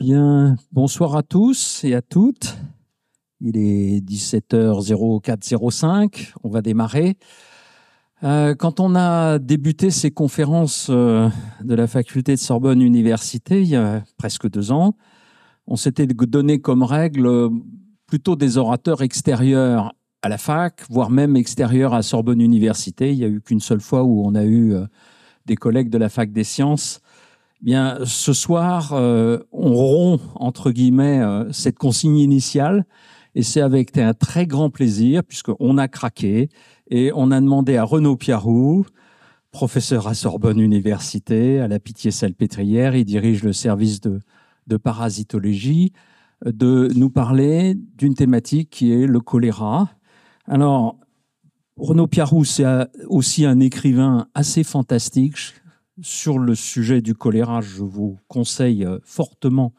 Bien, bonsoir à tous et à toutes. Il est 17h0405, on va démarrer. Quand on a débuté ces conférences de la faculté de Sorbonne Université, il y a presque 2 ans, on s'était donné comme règle plutôt des orateurs extérieurs à la fac, voire même extérieurs à Sorbonne Université. Il n'y a eu qu'une seule fois où on a eu des collègues de la fac des sciences. Bien, ce soir, on rompt, entre guillemets, cette consigne initiale, et c'est avec un très grand plaisir, puisqu'on a craqué, et on a demandé à Renaud Piarou, professeur à Sorbonne Université, à la Pitié-Salpêtrière, il dirige le service de parasitologie, de nous parler d'une thématique qui est le choléra. Alors, Renaud Piarou, c'est aussi un écrivain assez fantastique. Sur le sujet du choléra, je vous conseille fortement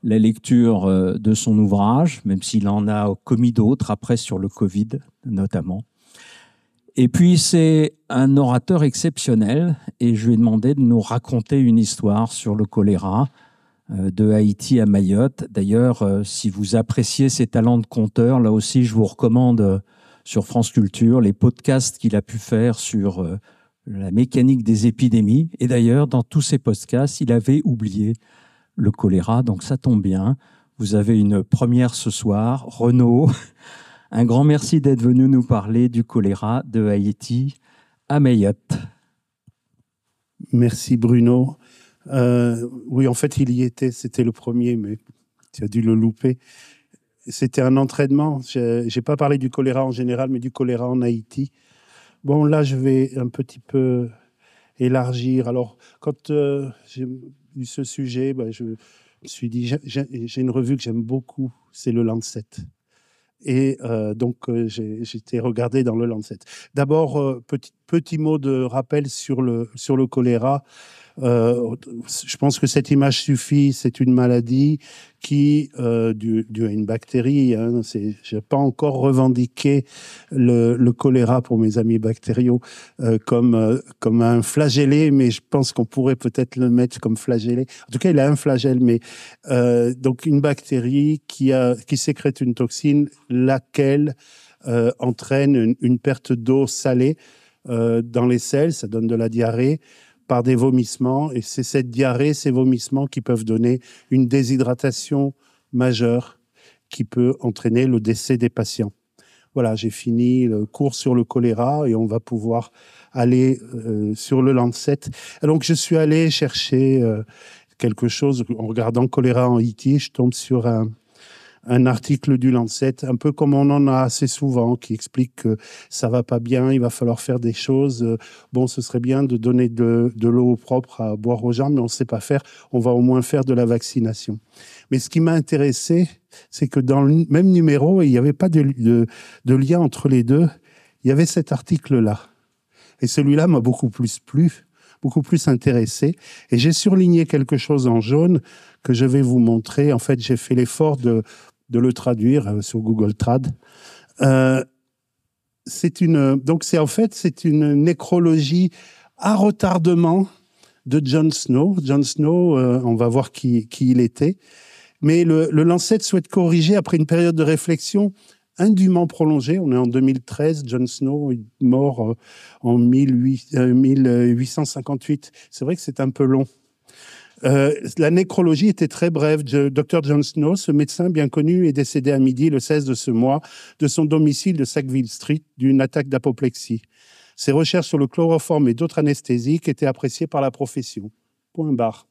la lecture de son ouvrage, même s'il en a commis d'autres après sur le Covid notamment. Et puis c'est un orateur exceptionnel et je lui ai demandé de nous raconter une histoire sur le choléra de Haïti à Mayotte. D'ailleurs, si vous appréciez ses talents de conteur, là aussi je vous recommande sur France Culture les podcasts qu'il a pu faire sur la mécanique des épidémies. Et d'ailleurs, dans tous ces podcasts, il avait oublié le choléra. Donc ça tombe bien. Vous avez une première ce soir. Renaud, un grand merci d'être venu nous parler du choléra de Haïti à Mayotte. Merci Bruno. Oui, en fait, il y était. C'était le premier, mais tu as dû le louper. C'était un entraînement. Je n'ai pas parlé du choléra en général, mais du choléra en Haïti. Bon, là, je vais un petit peu élargir. Alors, quand j'ai eu ce sujet, je me suis dit, j'ai une revue que j'aime beaucoup, c'est le Lancet. Et donc, j'étais regardé dans le Lancet. D'abord, petit mot de rappel sur le choléra. Je pense que cette image suffit. C'est une maladie qui, due à une bactérie, hein, je n'ai pas encore revendiqué le choléra pour mes amis bactériaux comme un flagellé, mais je pense qu'on pourrait peut-être le mettre comme flagellé. En tout cas, il a un flagelle, mais donc une bactérie qui sécrète une toxine, laquelle entraîne une perte d'eau salée dans les selles, ça donne de la diarrhée, par des vomissements, et c'est cette diarrhée, ces vomissements qui peuvent donner une déshydratation majeure qui peut entraîner le décès des patients. Voilà, j'ai fini le cours sur le choléra et on va pouvoir aller sur le Lancet. Et donc, je suis allé chercher quelque chose, en regardant choléra en Haïti, je tombe sur un article du Lancet, un peu comme on en a assez souvent, qui explique que ça va pas bien, il va falloir faire des choses. Bon, ce serait bien de donner de l'eau propre à boire aux gens, mais on ne sait pas faire. On va au moins faire de la vaccination. Mais ce qui m'a intéressé, c'est que dans le même numéro, il n'y avait pas de lien entre les deux. Il y avait cet article-là. Et celui-là m'a beaucoup plus plu, beaucoup plus intéressé. Et j'ai surligné quelque chose en jaune que je vais vous montrer. En fait, j'ai fait l'effort de le traduire sur Google Trad. C'est une nécrologie à retardement de John Snow. John Snow, on va voir qui il était. Mais le Lancet souhaite corriger après une période de réflexion indûment prolongée. On est en 2013. John Snow est mort en 1858. C'est vrai que c'est un peu long. La nécrologie était très brève. Dr John Snow, ce médecin bien connu, est décédé à midi le 16 de ce mois de son domicile de Sackville Street d'une attaque d'apoplexie. Ses recherches sur le chloroforme et d'autres anesthésiques étaient appréciées par la profession. Point barre.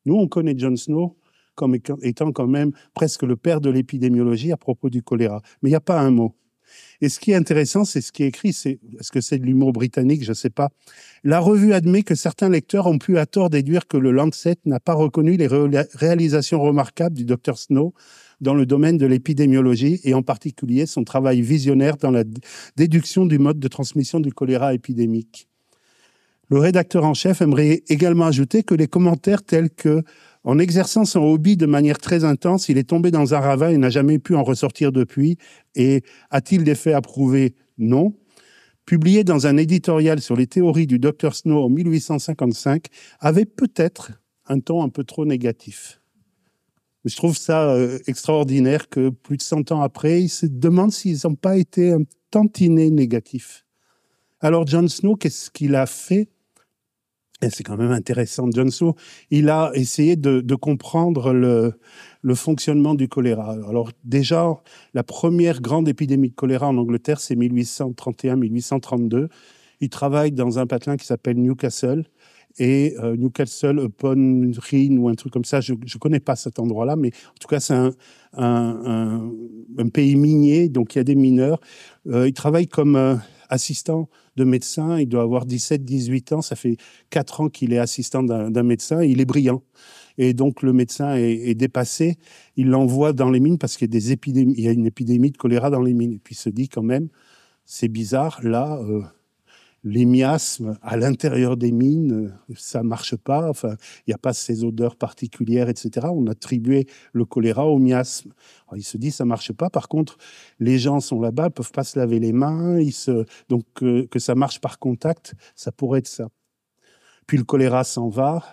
Nous, on connaît John Snow comme étant quand même presque le père de l'épidémiologie à propos du choléra. Mais il n'y a pas un mot. Et ce qui est intéressant, c'est ce qui est écrit. Est-ce que c'est de l'humour britannique? Je ne sais pas. La revue admet que certains lecteurs ont pu à tort déduire que le Lancet n'a pas reconnu les réalisations remarquables du Dr Snow dans le domaine de l'épidémiologie et en particulier son travail visionnaire dans la déduction du mode de transmission du choléra épidémique. Le rédacteur en chef aimerait également ajouter que les commentaires tels que « En exerçant son hobby de manière très intense, il est tombé dans un ravin et n'a jamais pu en ressortir depuis. Et a-t-il des faits à prouver? Non. » Publié dans un éditorial sur les théories du Dr Snow en 1855, avait peut-être un ton un peu trop négatif. Mais je trouve ça extraordinaire que plus de 100 ans après, ils se demandent s'ils n'ont pas été un tantinet négatifs. Alors Jon Snow, qu'est-ce qu'il a fait? Et c'est quand même intéressant. Jon Snow, il a essayé de comprendre le fonctionnement du choléra. Alors déjà, la première grande épidémie de choléra en Angleterre, c'est 1831-1832. Il travaille dans un patelin qui s'appelle Newcastle. Et Newcastle upon Rhine ou un truc comme ça, je ne connais pas cet endroit-là, mais en tout cas, c'est un pays minier, donc il y a des mineurs. Il travaille comme assistant de médecin, il doit avoir 17-18 ans, ça fait 4 ans qu'il est assistant d'un médecin, et il est brillant. Et donc le médecin est dépassé, il l'envoie dans les mines parce qu'il y a des épidémies, il y a une épidémie de choléra dans les mines. Et puis il se dit quand même, c'est bizarre, là... les miasmes à l'intérieur des mines, ça marche pas. Enfin, il n'y a pas ces odeurs particulières, etc. On attribuait le choléra aux miasmes. Alors, il se dit ça marche pas. Par contre, les gens sont là-bas, peuvent pas se laver les mains. Donc que ça marche par contact, ça pourrait être ça. Puis le choléra s'en va.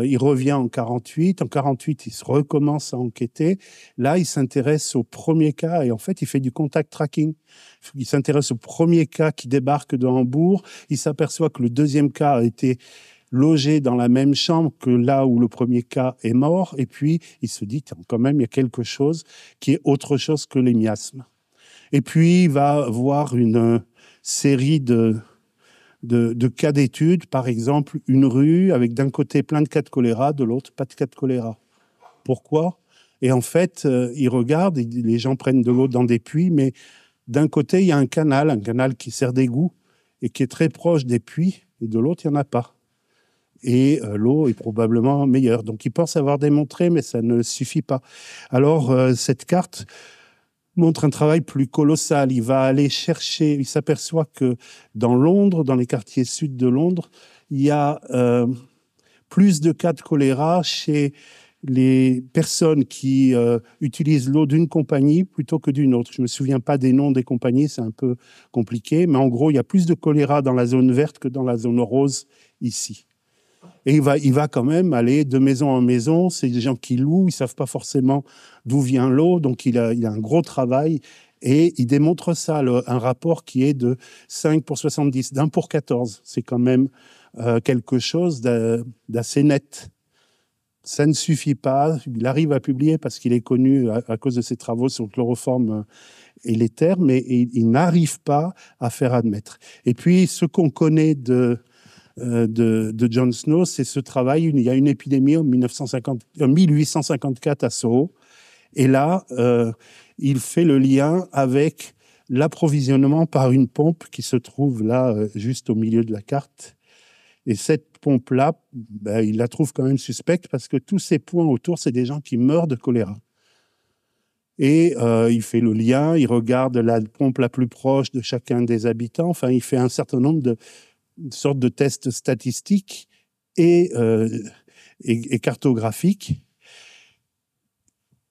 Il revient en 48. En 48, il se recommence à enquêter. Là, il s'intéresse au premier cas et en fait, il fait du contact tracking. Il s'intéresse au premier cas qui débarque de Hambourg. Il s'aperçoit que le deuxième cas a été logé dans la même chambre que là où le premier cas est mort. Et puis, il se dit, quand même, il y a quelque chose qui est autre chose que les miasmes. Et puis, il va voir une série de cas d'études, par exemple, une rue avec d'un côté plein de cas de choléra, de l'autre pas de cas de choléra. Pourquoi? Et en fait, ils regardent, les gens prennent de l'eau dans des puits, mais d'un côté, il y a un canal qui sert d'égout et qui est très proche des puits, et de l'autre, il n'y en a pas. Et l'eau est probablement meilleure. Donc, ils pensent avoir démontré, mais ça ne suffit pas. Alors, cette carte montre un travail plus colossal. Il va aller chercher, il s'aperçoit que dans Londres, dans les quartiers sud de Londres, il y a plus de cas de choléra chez les personnes qui utilisent l'eau d'une compagnie plutôt que d'une autre. Je ne me souviens pas des noms des compagnies, c'est un peu compliqué, mais en gros, il y a plus de choléra dans la zone verte que dans la zone rose ici. Et il va quand même aller de maison en maison. C'est des gens qui louent, ils ne savent pas forcément d'où vient l'eau. Donc, il a un gros travail. Et il démontre ça, un rapport qui est de 5 pour 70, d'1 pour 14. C'est quand même quelque chose d'assez net. Ça ne suffit pas. Il arrive à publier parce qu'il est connu à cause de ses travaux sur le chloroforme et l'éther, mais il n'arrive pas à faire admettre. Et puis, ce qu'on connaît de Jon Snow, c'est ce travail. Il y a une épidémie en 1854 à Soho. Et là, il fait le lien avec l'approvisionnement par une pompe qui se trouve là, juste au milieu de la carte. Et cette pompe-là, il la trouve quand même suspecte parce que tous ces points autour, c'est des gens qui meurent de choléra. Et il fait le lien, il regarde la pompe la plus proche de chacun des habitants. Enfin, il fait un certain nombre de sorte de test statistique et cartographique.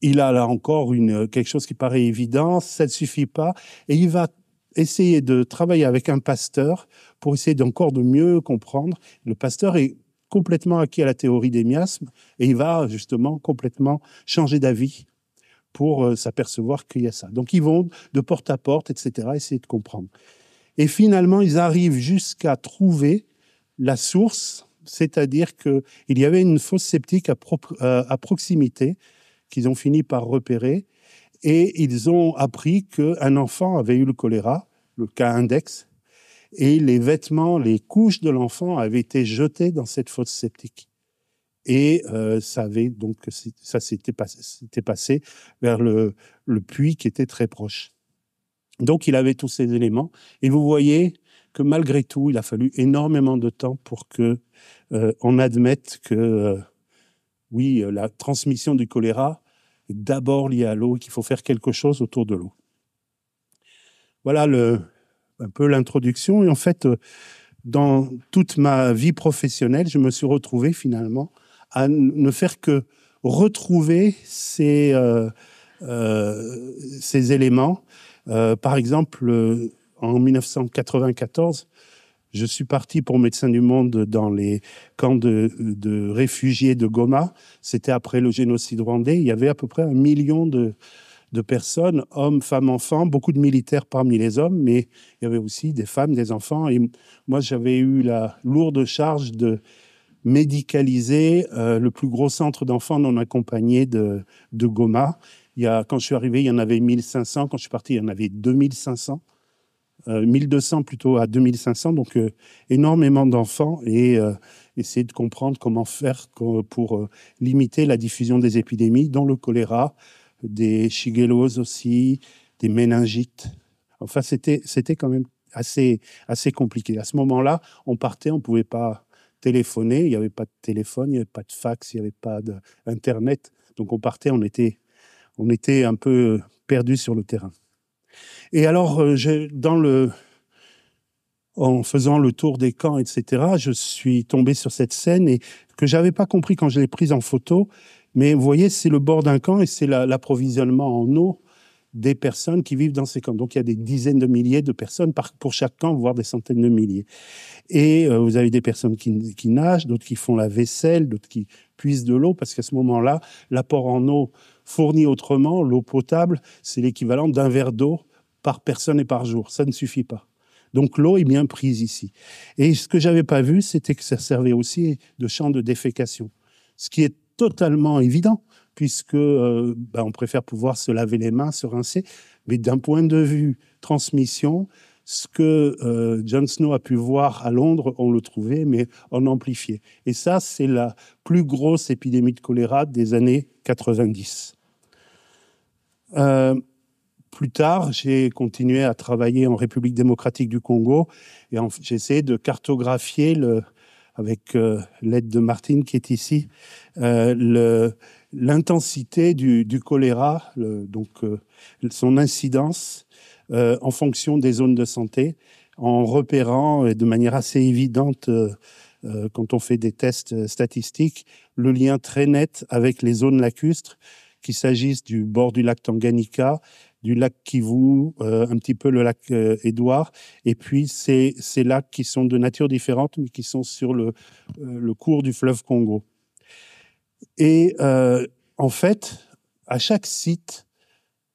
Il a là encore quelque chose qui paraît évident, ça ne suffit pas, et il va essayer de travailler avec un pasteur pour essayer d'encore de mieux comprendre. Le pasteur est complètement acquis à la théorie des miasmes, et il va justement complètement changer d'avis pour s'apercevoir qu'il y a ça. Donc ils vont de porte à porte, etc., essayer de comprendre. Et finalement, ils arrivent jusqu'à trouver la source, c'est-à-dire qu'il y avait une fosse septique à proximité qu'ils ont fini par repérer, et ils ont appris qu'un enfant avait eu le choléra, le cas index, et les vêtements, les couches de l'enfant avaient été jetées dans cette fosse septique. Et ça s'était passé vers le puits qui était très proche. Donc, il avait tous ces éléments. Et vous voyez que malgré tout, il a fallu énormément de temps pour qu'on admette que, oui, la transmission du choléra est d'abord liée à l'eau et qu'il faut faire quelque chose autour de l'eau. Voilà un peu l'introduction. Et en fait, dans toute ma vie professionnelle, je me suis retrouvé finalement à ne faire que retrouver ces éléments. Par exemple, en 1994, Je suis parti pour Médecins du Monde dans les camps de réfugiés de Goma. C'était après le génocide rwandais. Il y avait à peu près 1 million de personnes, hommes, femmes, enfants, beaucoup de militaires parmi les hommes, mais il y avait aussi des femmes, des enfants. Et moi, j'avais eu la lourde charge de médicaliser le plus gros centre d'enfants non accompagnés de Goma. Quand je suis arrivé, il y en avait 1500. Quand je suis parti, il y en avait 2500. 1200 plutôt à 2500, donc énormément d'enfants, et essayer de comprendre comment faire pour limiter la diffusion des épidémies, dont le choléra, des shigelloses aussi, des méningites. Enfin, c'était quand même assez compliqué. À ce moment-là, on partait, on ne pouvait pas téléphoner, il n'y avait pas de téléphone, il n'y avait pas de fax, il n'y avait pas d'Internet. Donc on partait, on était un peu perdus sur le terrain. Et alors, en faisant le tour des camps, etc., je suis tombé sur cette scène et que je n'avais pas compris quand je l'ai prise en photo. Mais vous voyez, c'est le bord d'un camp et c'est l'approvisionnement en eau des personnes qui vivent dans ces camps. Donc, il y a des dizaines de milliers de personnes pour chaque camp, voire des centaines de milliers. Et vous avez des personnes qui nagent, d'autres qui font la vaisselle, d'autres qui puisent de l'eau, parce qu'à ce moment-là, l'apport en eau fourni autrement, l'eau potable, c'est l'équivalent d'un verre d'eau par personne et par jour. Ça ne suffit pas. Donc l'eau est bien prise ici. Et ce que je n'avais pas vu, c'était que ça servait aussi de champ de défécation. Ce qui est totalement évident, puisque on préfère pouvoir se laver les mains, se rincer. Mais d'un point de vue transmission, ce que Jon Snow a pu voir à Londres, on le trouvait, mais en amplifié. Et ça, c'est la plus grosse épidémie de choléra des années 90. Plus tard, j'ai continué à travailler en République démocratique du Congo et j'ai essayé de cartographier, avec l'aide de Martine qui est ici, l'intensité du choléra, son incidence en fonction des zones de santé, en repérant de manière assez évidente, quand on fait des tests statistiques, le lien très net avec les zones lacustres, qu'il s'agisse du bord du lac Tanganyika, du lac Kivu, un petit peu le lac Édouard, et puis ces lacs qui sont de nature différente, mais qui sont sur le cours du fleuve Congo. Et en fait, à chaque site,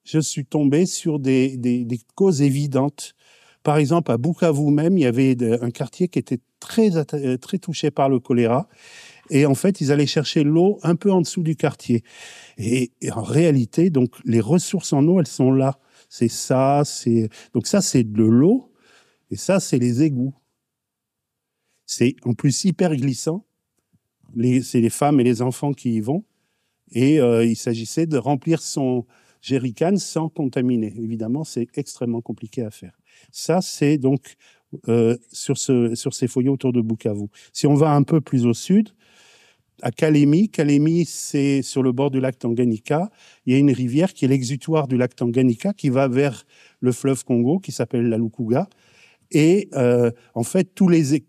je suis tombé sur des causes évidentes. Par exemple, à Bukavu même, il y avait un quartier qui était très touché par le choléra. Et en fait, ils allaient chercher l'eau un peu en dessous du quartier. Et en réalité, donc, les ressources en eau, elles sont là. Donc ça, c'est de l'eau. Et ça, c'est les égouts. C'est en plus hyper glissant. C'est les femmes et les enfants qui y vont. Et il s'agissait de remplir son jerrycan sans contaminer. Évidemment, c'est extrêmement compliqué à faire. Ça, c'est donc sur ces foyers autour de Bukavu. Si on va un peu plus au sud, à Kalemi, c'est sur le bord du lac Tanganyika. Il y a une rivière qui est l'exutoire du lac Tanganyika qui va vers le fleuve Congo, qui s'appelle la Lukuga. Et en fait,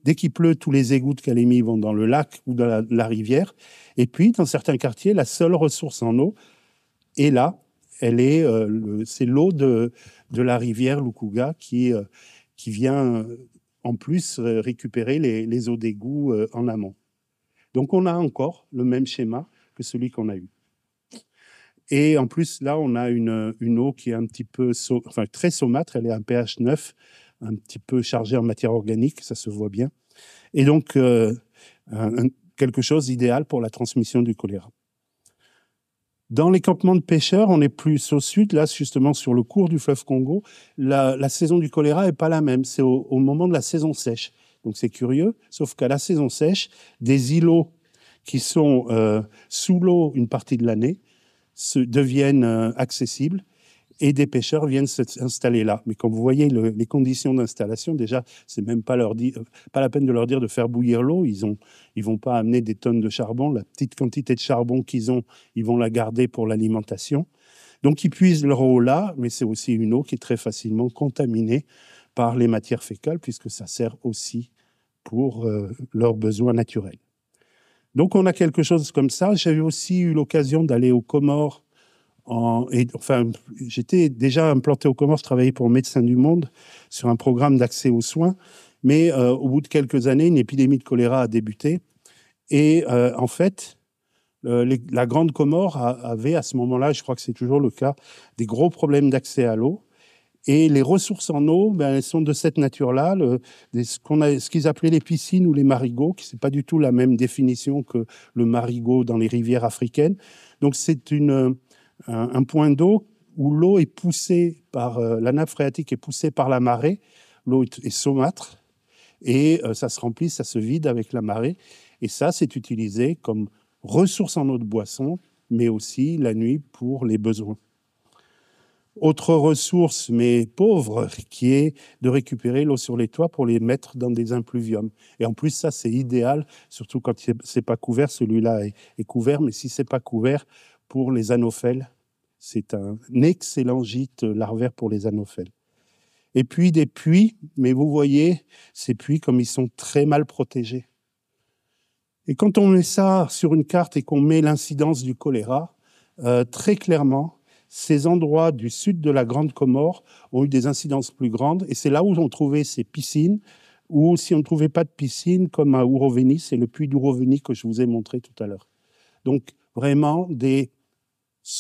dès qu'il pleut, tous les égouts de Kalemi vont dans le lac ou dans la rivière. Et puis, dans certains quartiers, la seule ressource en eau est là. C'est l'eau de la rivière Lukuga qui vient en plus récupérer les eaux d'égout en amont. Donc, on a encore le même schéma que celui qu'on a eu. Et en plus, là, on a une eau qui est un petit peu, très saumâtre. Elle est à pH 9, un petit peu chargée en matière organique, ça se voit bien. Et donc, quelque chose d'idéal pour la transmission du choléra. Dans les campements de pêcheurs, on est plus au sud, là, justement, sur le cours du fleuve Congo. La saison du choléra n'est pas la même. C'est au moment de la saison sèche. Donc, c'est curieux, sauf qu'à la saison sèche, des îlots qui sont sous l'eau une partie de l'année deviennent accessibles et des pêcheurs viennent s'installer là. Mais quand vous voyez les conditions d'installation, déjà, c'est même pas la peine de leur dire de faire bouillir l'eau. Ils vont pas amener des tonnes de charbon. La petite quantité de charbon qu'ils ont, ils vont la garder pour l'alimentation. Donc, ils puisent leur eau là, mais c'est aussi une eau qui est très facilement contaminée par les matières fécales, puisque ça sert aussi pour leurs besoins naturels. Donc, on a quelque chose comme ça. J'avais aussi eu l'occasion d'aller aux Comores. J'étais déjà implanté aux Comores, je travaillais pour Médecins du Monde sur un programme d'accès aux soins. Mais au bout de quelques années, une épidémie de choléra a débuté. Et en fait, la Grande Comore avait à ce moment-là, je crois que c'est toujours le cas, des gros problèmes d'accès à l'eau. Et les ressources en eau, elles sont de cette nature-là, ce qu'ils appelaient les piscines ou les marigots, qui n'est pas du tout la même définition que le marigot dans les rivières africaines. Donc c'est un point d'eau où l'eau est poussée par la nappe phréatique est poussée par la marée. L'eau est saumâtre et ça se remplit, ça se vide avec la marée. Et ça, c'est utilisé comme ressource en eau de boisson, mais aussi la nuit pour les besoins. Autre ressource, mais pauvre, qui est de récupérer l'eau sur les toits pour les mettre dans des impluviums. Et en plus, ça, c'est idéal, surtout quand c'est pas couvert. Celui-là est couvert, mais si c'est pas couvert, pour les anophèles, c'est un excellent gîte larvaire pour les anophèles. Et puis des puits, mais vous voyez, ces puits, comme ils sont très mal protégés. Et quand on met ça sur une carte et qu'on met l'incidence du choléra, très clairement, ces endroits du sud de la Grande Comore ont eu des incidences plus grandes. Et c'est là où on trouvait ces piscines, ou si on ne trouvait pas de piscine, comme à Ouroveni, c'est le puits d'Ouroveni que je vous ai montré tout à l'heure. Donc, vraiment, des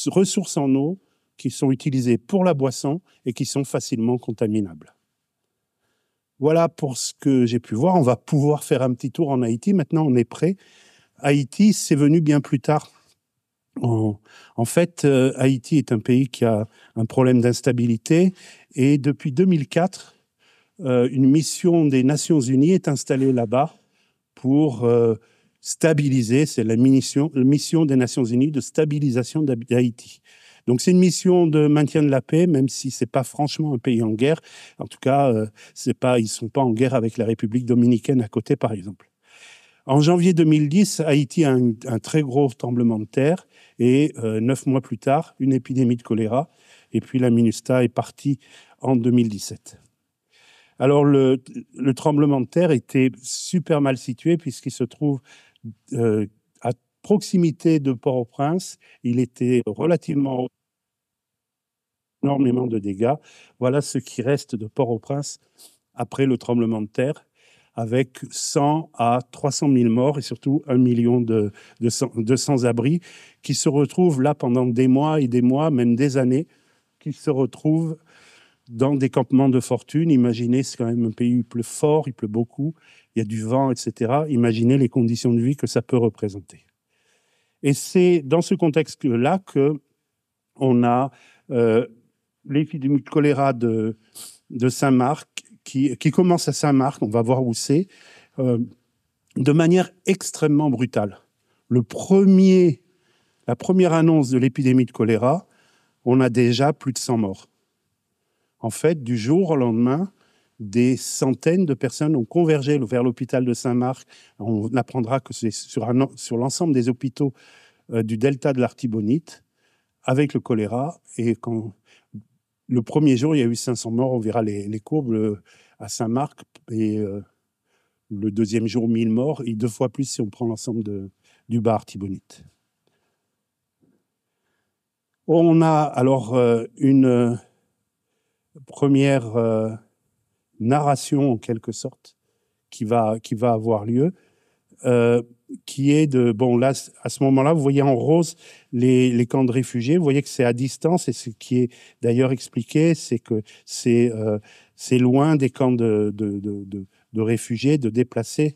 ressources en eau qui sont utilisées pour la boisson et qui sont facilement contaminables. Voilà pour ce que j'ai pu voir. On va pouvoir faire un petit tour en Haïti. Maintenant, on est prêt. Haïti, c'est venu bien plus tard. En fait, Haïti est un pays qui a un problème d'instabilité et depuis 2004, une mission des Nations Unies est installée là-bas pour stabiliser. C'est la mission des Nations Unies de stabilisation d'Haïti. Donc c'est une mission de maintien de la paix, même si c'est pas franchement un pays en guerre. En tout cas, ils sont pas en guerre avec la République dominicaine à côté, par exemple. En janvier 2010, Haïti a un très gros tremblement de terre et 9 mois plus tard, une épidémie de choléra. Et puis la MINUSTAH est partie en 2017. Alors le tremblement de terre était super mal situé puisqu'il se trouve à proximité de Port-au-Prince. Il était relativement haut, énormément de dégâts. Voilà ce qui reste de Port-au-Prince après le tremblement de terre, avec 100 à 300 000 morts et surtout 1 million de sans-abri qui se retrouvent là pendant des mois et des mois, même des années, qui se retrouvent dans des campements de fortune. Imaginez, c'est quand même un pays où il pleut fort, il pleut beaucoup, il y a du vent, etc. Imaginez les conditions de vie que ça peut représenter. Et c'est dans ce contexte-là qu'on a l'épidémie de choléra de Saint-Marc, qui commence à Saint-Marc, on va voir où c'est, de manière extrêmement brutale. La première annonce de l'épidémie de choléra, on a déjà plus de 100 morts. En fait, du jour au lendemain, des centaines de personnes ont convergé vers l'hôpital de Saint-Marc. On apprendra que c'est sur l'ensemble des hôpitaux du delta de l'Artibonite avec le choléra. Et quand le premier jour, il y a eu 500 morts, on verra les courbes à Saint-Marc. Et le deuxième jour, 1000 morts, et 2 fois plus si on prend l'ensemble du bas Artibonite. On a alors une première narration, en quelque sorte, qui va avoir lieu, qui est de... Bon, là, à ce moment-là, vous voyez en rose les camps de réfugiés. Vous voyez que c'est à distance, et ce qui est d'ailleurs expliqué, c'est que c'est loin des camps de réfugiés, de déplacés.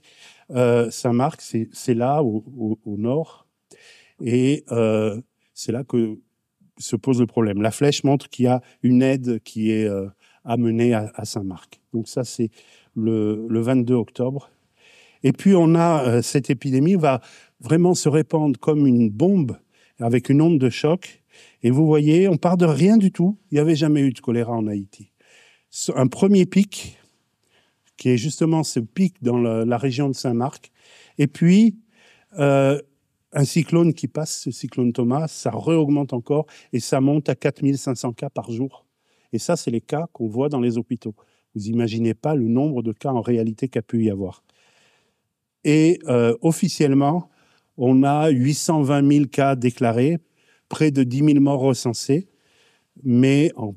Saint-Marc, c'est là, au nord, et c'est là que se pose le problème. La flèche montre qu'il y a une aide qui est amenée à Saint-Marc. Donc ça, c'est le 22 octobre. Et puis on a cette épidémie va vraiment se répandre comme une bombe avec une onde de choc. Et vous voyez, on part de rien du tout. Il n'y avait jamais eu de choléra en Haïti. Un premier pic, qui est justement ce pic dans la région de Saint-Marc. Et puis, un cyclone qui passe, ce cyclone Thomas, ça réaugmente encore et ça monte à 4500 cas par jour. Et ça, c'est les cas qu'on voit dans les hôpitaux. Vous n'imaginez pas le nombre de cas en réalité qu'il y a pu y avoir. Et officiellement, on a 820 000 cas déclarés, près de 10 000 morts recensés, mais en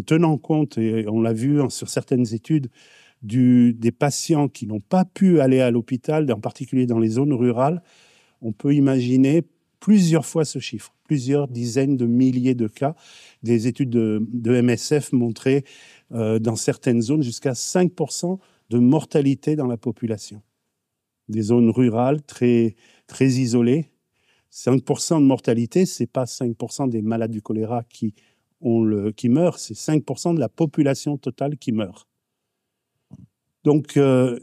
tenant compte, et on l'a vu sur certaines études, des patients qui n'ont pas pu aller à l'hôpital, en particulier dans les zones rurales, on peut imaginer plusieurs fois ce chiffre, plusieurs dizaines de milliers de cas. Des études de MSF montraient dans certaines zones jusqu'à 5% de mortalité dans la population. Des zones rurales très, très isolées. 5% de mortalité, ce n'est pas 5% des malades du choléra qui meurent, c'est 5% de la population totale qui meurt. Donc,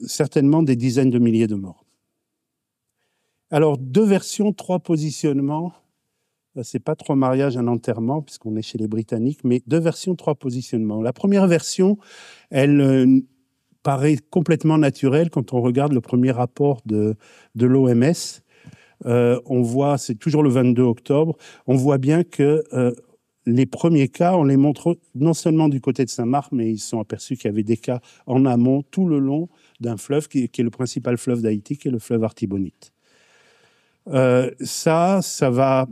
certainement des dizaines de milliers de morts. Alors, 2 versions, 3 positionnements. Ce n'est pas 3 mariages, un enterrement, puisqu'on est chez les Britanniques, mais 2 versions, 3 positionnements. La première version, elle paraît complètement naturelle quand on regarde le premier rapport de l'OMS. On voit, c'est toujours le 22 octobre, on voit bien que les premiers cas, on les montre non seulement du côté de Saint-Marc, mais ils se sont aperçus qu'il y avait des cas en amont, tout le long d'un fleuve qui est le principal fleuve d'Haïti, qui est le fleuve Artibonite. Ça va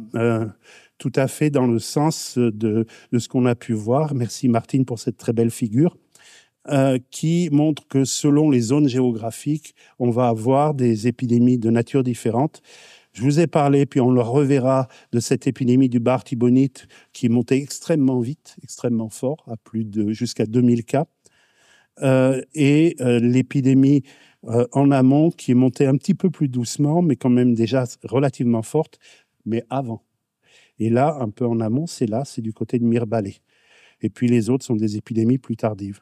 tout à fait dans le sens de ce qu'on a pu voir. Merci Martine pour cette très belle figure qui montre que selon les zones géographiques, on va avoir des épidémies de nature différente. Je vous ai parlé, puis on le reverra, de cette épidémie du bar Artibonite qui montait extrêmement vite, extrêmement fort, à jusqu'à 2000 cas. Et l'épidémie en amont qui est montée un petit peu plus doucement, mais quand même déjà relativement forte, mais avant. Et là, un peu en amont, c'est du côté de Mirebalais. Et puis les autres sont des épidémies plus tardives.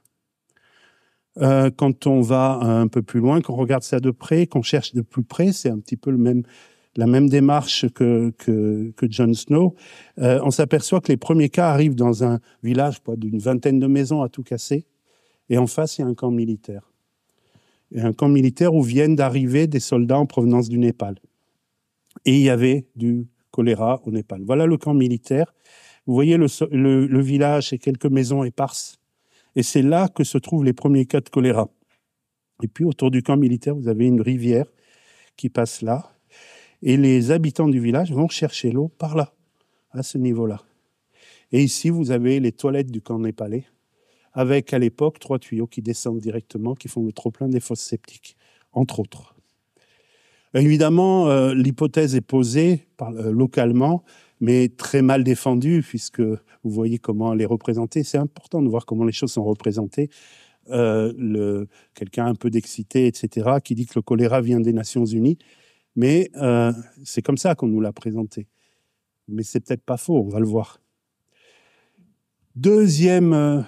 Quand on va un peu plus loin, qu'on regarde ça de près, qu'on cherche de plus près, c'est un petit peu la même démarche que John Snow. On s'aperçoit que les premiers cas arrivent dans un village d'une vingtaine de maisons à tout casser, et en face, il y a un camp militaire. Et un camp militaire où viennent d'arriver des soldats en provenance du Népal. Et il y avait du choléra au Népal. Voilà le camp militaire. Vous voyez le village et quelques maisons éparses. Et c'est là que se trouvent les premiers cas de choléra. Et puis, autour du camp militaire, vous avez une rivière qui passe là. Et les habitants du village vont chercher l'eau par là, à ce niveau-là. Et ici, vous avez les toilettes du camp népalais, avec à l'époque 3 tuyaux qui descendent directement, qui font le trop-plein des fosses septiques, entre autres. Évidemment, l'hypothèse est posée localement, mais très mal défendue, puisque vous voyez comment elle est représentée. C'est important de voir comment les choses sont représentées. Quelqu'un un peu d'excité, etc., qui dit que le choléra vient des Nations Unies, mais c'est comme ça qu'on nous l'a présenté. Mais c'est peut-être pas faux, on va le voir. Deuxième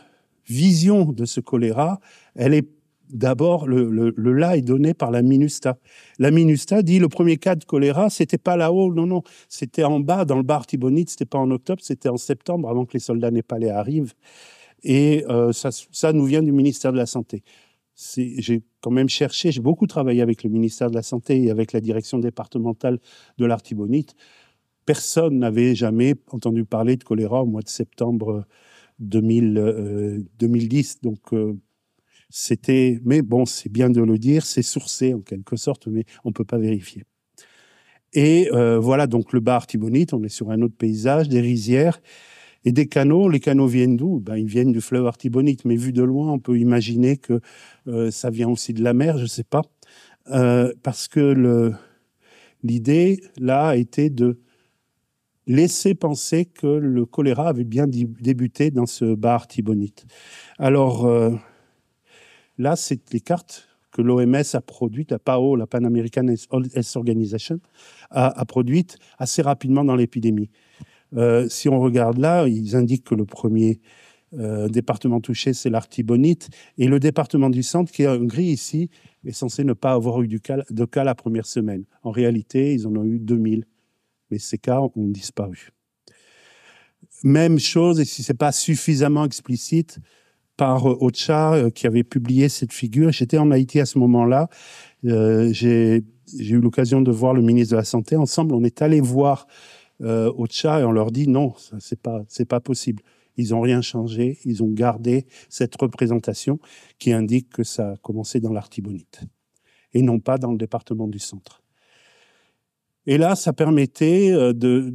vision de ce choléra, elle est d'abord, le là est donné par la MINUSTAH. La MINUSTAH dit le premier cas de choléra, c'était pas là-haut, non, c'était en bas, dans le bar Artibonite, c'était pas en octobre, c'était en septembre, avant que les soldats népalais arrivent. Et ça nous vient du ministère de la Santé. J'ai quand même cherché, j'ai beaucoup travaillé avec le ministère de la Santé et avec la direction départementale de l'Artibonite. Personne n'avait jamais entendu parler de choléra au mois de septembre 2010. Donc, mais bon, c'est bien de le dire, c'est sourcé en quelque sorte, mais on ne peut pas vérifier. Et voilà, donc le bar Artibonite, on est sur un autre paysage, des rizières et des canaux. Les canaux viennent d'où ? Ils viennent du fleuve Artibonite, mais vu de loin, on peut imaginer que ça vient aussi de la mer, je ne sais pas. Parce que l'idée, là, a été de laisser penser que le choléra avait bien débuté dans ce bar Artibonite. Alors, là, c'est les cartes que l'OMS a produites, la PAO, la Pan American Health Organization, a produites assez rapidement dans l'épidémie. Si on regarde là, ils indiquent que le premier département touché, c'est l'Artibonite, et le département du centre, qui est en gris ici, est censé ne pas avoir eu de cas la première semaine. En réalité, ils en ont eu 2000, mais ces cas ont disparu. Même chose, et si ce n'est pas suffisamment explicite, par OCHA, qui avait publié cette figure. J'étais en Haïti à ce moment-là. J'ai eu l'occasion de voir le ministre de la Santé. Ensemble, on est allé voir OCHA et on leur dit non, c'est pas possible. Ils n'ont rien changé. Ils ont gardé cette représentation qui indique que ça a commencé dans l'Artibonite et non pas dans le département du centre. Et là, ça permettait de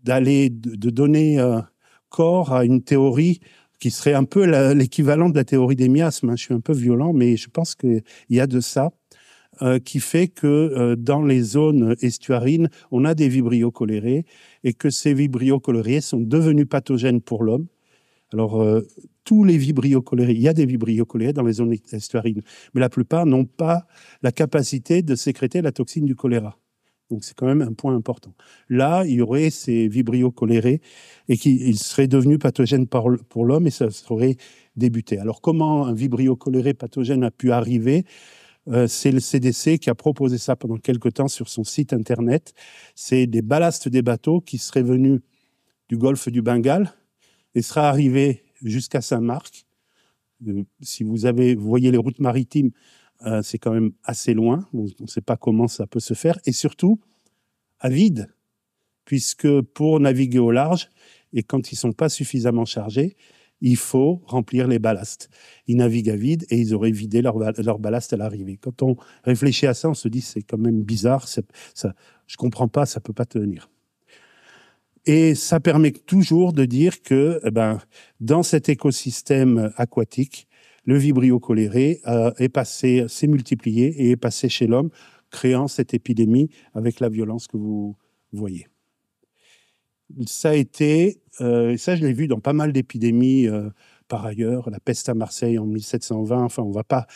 donner corps à une théorie qui serait un peu l'équivalent de la théorie des miasmes. Hein. Je suis un peu violent, mais je pense qu'il y a de ça, qui fait que dans les zones estuarines, on a des vibrio cholerae et que ces vibrio cholerae sont devenus pathogènes pour l'homme. Alors, tous les vibrio cholerae, il y a des vibrio cholerae dans les zones estuarines, mais la plupart n'ont pas la capacité de sécréter la toxine du choléra. Donc, c'est quand même un point important. Là, il y aurait ces vibrio cholerae et qu'ils seraient devenus pathogènes pour l'homme et ça serait débuté. Alors, comment un vibrio cholerae pathogène a pu arriver ? C'est le CDC qui a proposé ça pendant quelque temps sur son site internet. C'est des ballasts des bateaux qui seraient venus du golfe du Bengale et seraient arrivés jusqu'à Saint-Marc. Si vous voyez les routes maritimes, c'est quand même assez loin. On ne sait pas comment ça peut se faire. Et surtout, à vide, puisque pour naviguer au large, et quand ils ne sont pas suffisamment chargés, il faut remplir les ballasts. Ils naviguent à vide et ils auraient vidé leur ballast à l'arrivée. Quand on réfléchit à ça, on se dit c'est quand même bizarre, ça, je ne comprends pas, ça ne peut pas tenir. Et ça permet toujours de dire que dans cet écosystème aquatique, le vibrio cholerae s'est multiplié et est passé chez l'homme, créant cette épidémie avec la violence que vous voyez. Ça a été, ça je l'ai vu dans pas mal d'épidémies par ailleurs, la peste à Marseille en 1720, enfin on ne va pas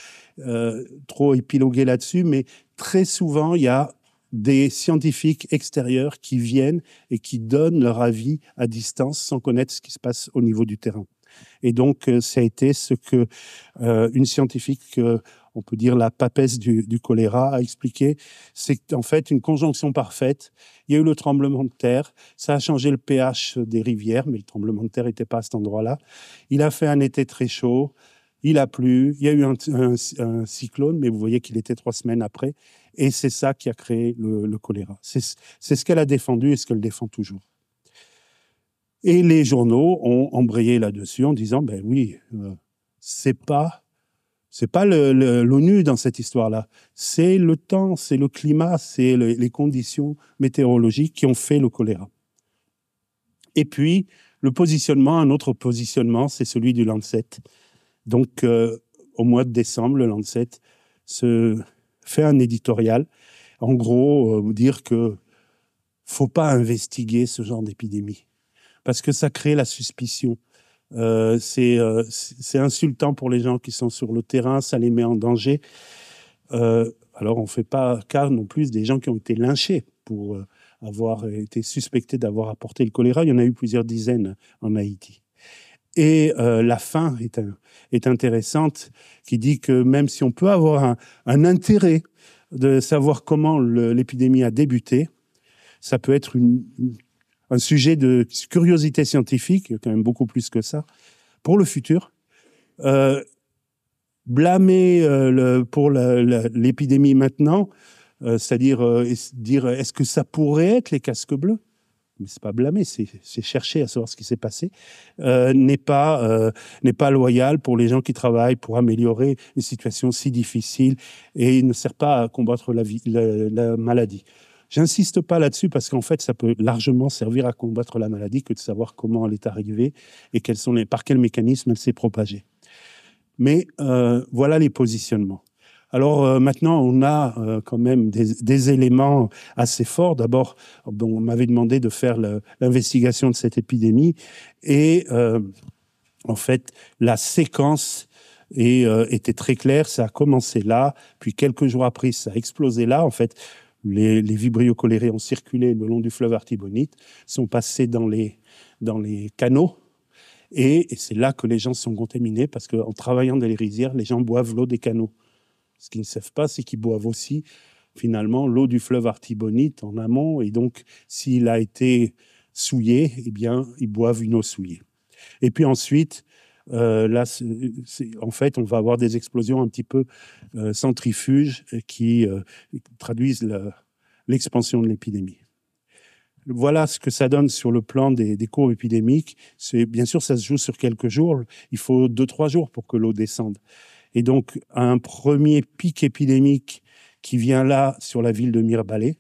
trop épiloguer là-dessus, mais très souvent il y a des scientifiques extérieurs qui viennent et qui donnent leur avis à distance sans connaître ce qui se passe au niveau du terrain. Et donc ça a été ce que une scientifique, on peut dire la papesse du choléra, a expliqué. C'est en fait une conjonction parfaite. Il y a eu le tremblement de terre, ça a changé le pH des rivières, mais le tremblement de terre n'était pas à cet endroit-là. Il a fait un été très chaud, il a plu, il y a eu un cyclone, mais vous voyez qu'il était 3 semaines après, et c'est ça qui a créé le choléra. C'est ce qu'elle a défendu et ce qu'elle défend toujours. Et les journaux ont embrayé là-dessus en disant, ben oui, c'est pas l'ONU dans cette histoire-là. C'est le temps, c'est le climat, c'est les conditions météorologiques qui ont fait le choléra. Et puis, un autre positionnement, c'est celui du Lancet. Donc, au mois de décembre, le Lancet se fait un éditorial, en gros, dire que faut pas investiguer ce genre d'épidémie, parce que ça crée la suspicion. C'est insultant pour les gens qui sont sur le terrain, ça les met en danger. Alors, on ne fait pas cas non plus des gens qui ont été lynchés pour avoir été suspectés d'avoir apporté le choléra. Il y en a eu plusieurs dizaines en Haïti. Et la fin est intéressante, qui dit que même si on peut avoir un intérêt de savoir comment l'épidémie a débuté, ça peut être un sujet de curiosité scientifique, quand même beaucoup plus que ça, pour le futur. Blâmer pour l'épidémie maintenant, c'est-à-dire dire est-ce que ça pourrait être les casques bleus ? Mais c'est pas blâmer, c'est chercher à savoir ce qui s'est passé, n'est pas loyal pour les gens qui travaillent pour améliorer une situation si difficile et il ne sert pas à combattre la maladie. J'insiste pas là-dessus parce qu'en fait, ça peut largement servir à combattre la maladie que de savoir comment elle est arrivée et par quel mécanisme elle s'est propagée. Mais voilà les positionnements. Alors maintenant, on a quand même des éléments assez forts. D'abord, on m'avait demandé de faire l'investigation de cette épidémie et en fait, la séquence était très claire. Ça a commencé là, puis quelques jours après, ça a explosé là. En fait, les vibrio cholerae ont circulé le long du fleuve Artibonite, sont passés dans les canaux. Et c'est là que les gens sont contaminés parce qu'en travaillant dans les rizières, les gens boivent l'eau des canaux. Ce qu'ils ne savent pas, c'est qu'ils boivent aussi, finalement, l'eau du fleuve Artibonite en amont. Et donc, s'il a été souillé, eh bien, ils boivent une eau souillée. Et puis ensuite, là, en fait, on va avoir des explosions un petit peu centrifuges qui traduisent l'expansion de l'épidémie. Voilà ce que ça donne sur le plan des courbes épidémiques. Bien sûr, ça se joue sur quelques jours. Il faut 2-3 jours pour que l'eau descende. Et donc, un premier pic épidémique qui vient là, sur la ville de Mirebalais,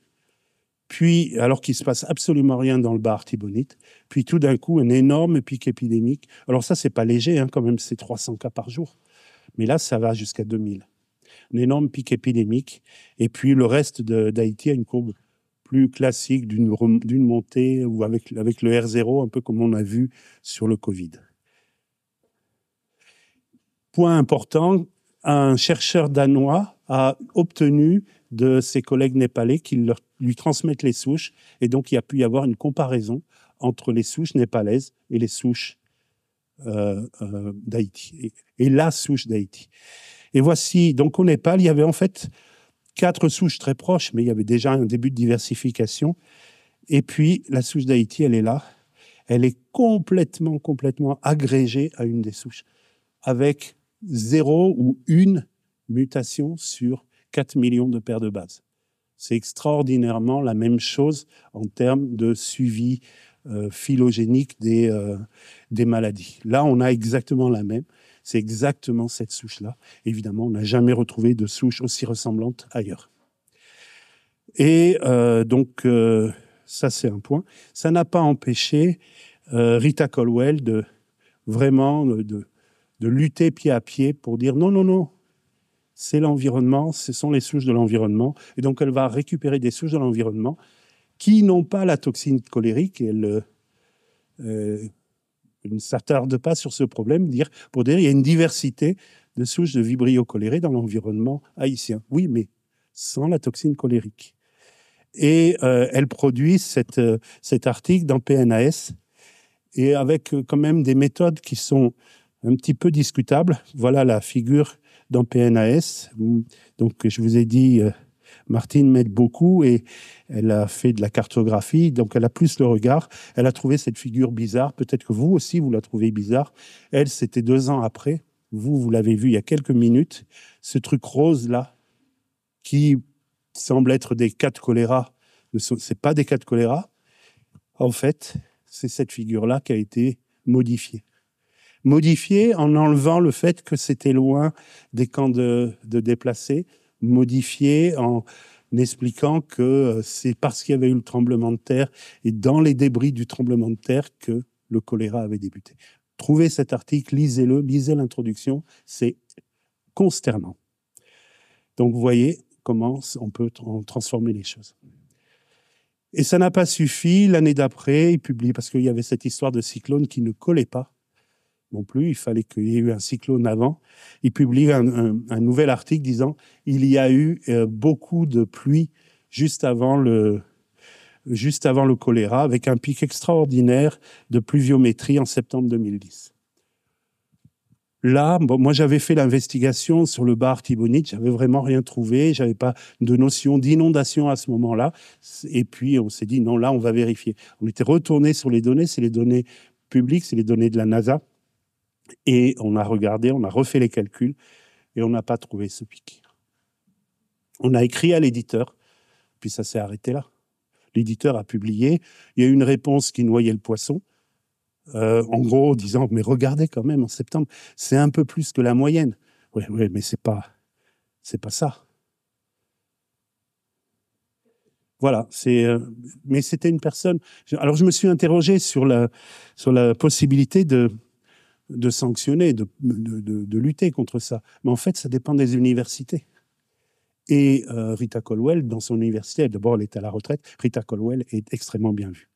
puis alors qu'il ne se passe absolument rien dans le bar Artibonite, puis tout d'un coup, un énorme pic épidémique. Alors ça, c'est pas léger, hein, quand même, c'est 300 cas par jour. Mais là, ça va jusqu'à 2000. Un énorme pic épidémique. Et puis le reste d'Haïti a une courbe plus classique d'une montée ou avec le R0, un peu comme on a vu sur le Covid. Point important, un chercheur danois a obtenu de ses collègues népalais qu'ils lui transmettent les souches, et donc il y a pu y avoir une comparaison entre les souches népalaises et les souches d'Haïti, et la souche d'Haïti. Et voici, donc au Népal, il y avait en fait 4 souches très proches, mais il y avait déjà un début de diversification. Et puis, la souche d'Haïti, elle est là. Elle est complètement agrégée à une des souches, avec 0 ou 1 mutation sur 4 millions de paires de bases. C'est extraordinairement la même chose en termes de suivi phylogénique des maladies. Là, on a exactement la même. C'est exactement cette souche-là. Évidemment, on n'a jamais retrouvé de souche aussi ressemblante ailleurs. Et donc, ça, c'est un point. Ça n'a pas empêché Rita Colwell de lutter pied à pied pour dire non, c'est l'environnement, ce sont les souches de l'environnement. Et donc, elle va récupérer des souches de l'environnement qui n'ont pas la toxine colérique. Elle ne s'attarde pas sur ce problème pour dire qu'il y a une diversité de souches de Vibrio cholerae dans l'environnement haïtien. Oui, mais sans la toxine colérique. Et elle produit cet article dans PNAS, et avec quand même des méthodes qui sont un petit peu discutables. Voilà la figure dans PNAS. Donc, je vous ai dit, Martine m'aide beaucoup et elle a fait de la cartographie, donc elle a plus le regard. Elle a trouvé cette figure bizarre. Peut-être que vous aussi, vous la trouvez bizarre. Elle, c'était 2 ans après. Vous l'avez vu il y a quelques minutes. Ce truc rose-là, qui semble être des cas de choléra, ce n'est pas des cas de choléra. En fait, c'est cette figure-là qui a été modifiée. Modifiée en enlevant le fait que c'était loin des camps de déplacés, modifiée en expliquant que c'est parce qu'il y avait eu le tremblement de terre et dans les débris du tremblement de terre que le choléra avait débuté. Trouvez cet article, lisez-le, lisez l'introduction, c'est consternant. Donc vous voyez comment on peut transformer les choses. Et ça n'a pas suffi. L'année d'après, il publie, parce qu'il y avait cette histoire de cyclone qui ne collait pas non plus, il fallait qu'il y ait eu un cyclone avant. Il publie un nouvel article disant il y a eu beaucoup de pluie juste avant le choléra, avec un pic extraordinaire de pluviométrie en septembre 2010. Là, moi j'avais fait l'investigation sur le bar Artibonite, j'avais vraiment rien trouvé, j'avais pas de notion d'inondation à ce moment-là, et puis on s'est dit non, là on va vérifier. On était retourné sur les données, c'est les données publiques, c'est les données de la NASA, et on a regardé, on a refait les calculs, et on n'a pas trouvé ce pic. On a écrit à l'éditeur, puis ça s'est arrêté là. L'éditeur a publié, il y a eu une réponse qui noyait le poisson, en gros, disant, mais regardez quand même, en septembre, c'est un peu plus que la moyenne. Oui, mais c'est pas ça. Voilà, mais c'était une personne. Alors, je me suis interrogé sur la possibilité de sanctionner, de lutter contre ça. Mais en fait, ça dépend des universités. Et Rita Colwell, dans son université, d'abord, elle est à la retraite, Rita Colwell est extrêmement bien vue.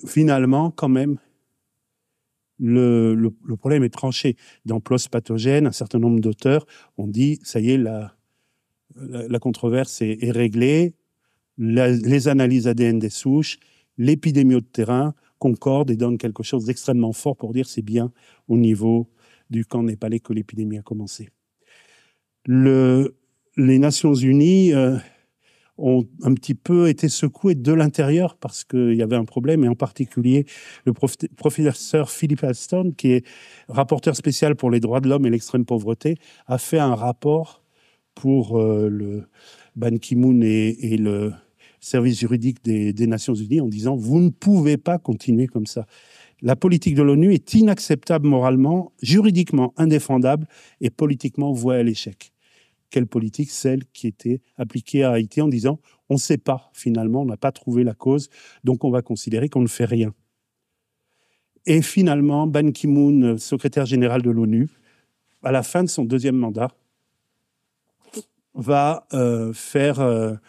Finalement, quand même, le problème est tranché. Dans PLOS pathogène, un certain nombre d'auteurs ont dit, ça y est, la controverse est réglée, les analyses ADN des souches, l'épidémio de terrain concordent et donnent quelque chose d'extrêmement fort pour dire c'est bien au niveau du camp népalais que l'épidémie a commencé. Les Nations Unies ont un petit peu été secoués de l'intérieur parce qu'il y avait un problème, et en particulier le professeur Philip Alston, qui est rapporteur spécial pour les droits de l'homme et l'extrême pauvreté, a fait un rapport pour le Ban Ki-moon et le service juridique des Nations Unies en disant « Vous ne pouvez pas continuer comme ça. La politique de l'ONU est inacceptable moralement, juridiquement indéfendable et politiquement vouée à l'échec. » quelle politique? Celle qui était appliquée à Haïti en disant on ne sait pas finalement, on n'a pas trouvé la cause, donc on va considérer qu'on ne fait rien. Et finalement, Ban Ki-moon, secrétaire général de l'ONU, à la fin de son deuxième mandat, va faire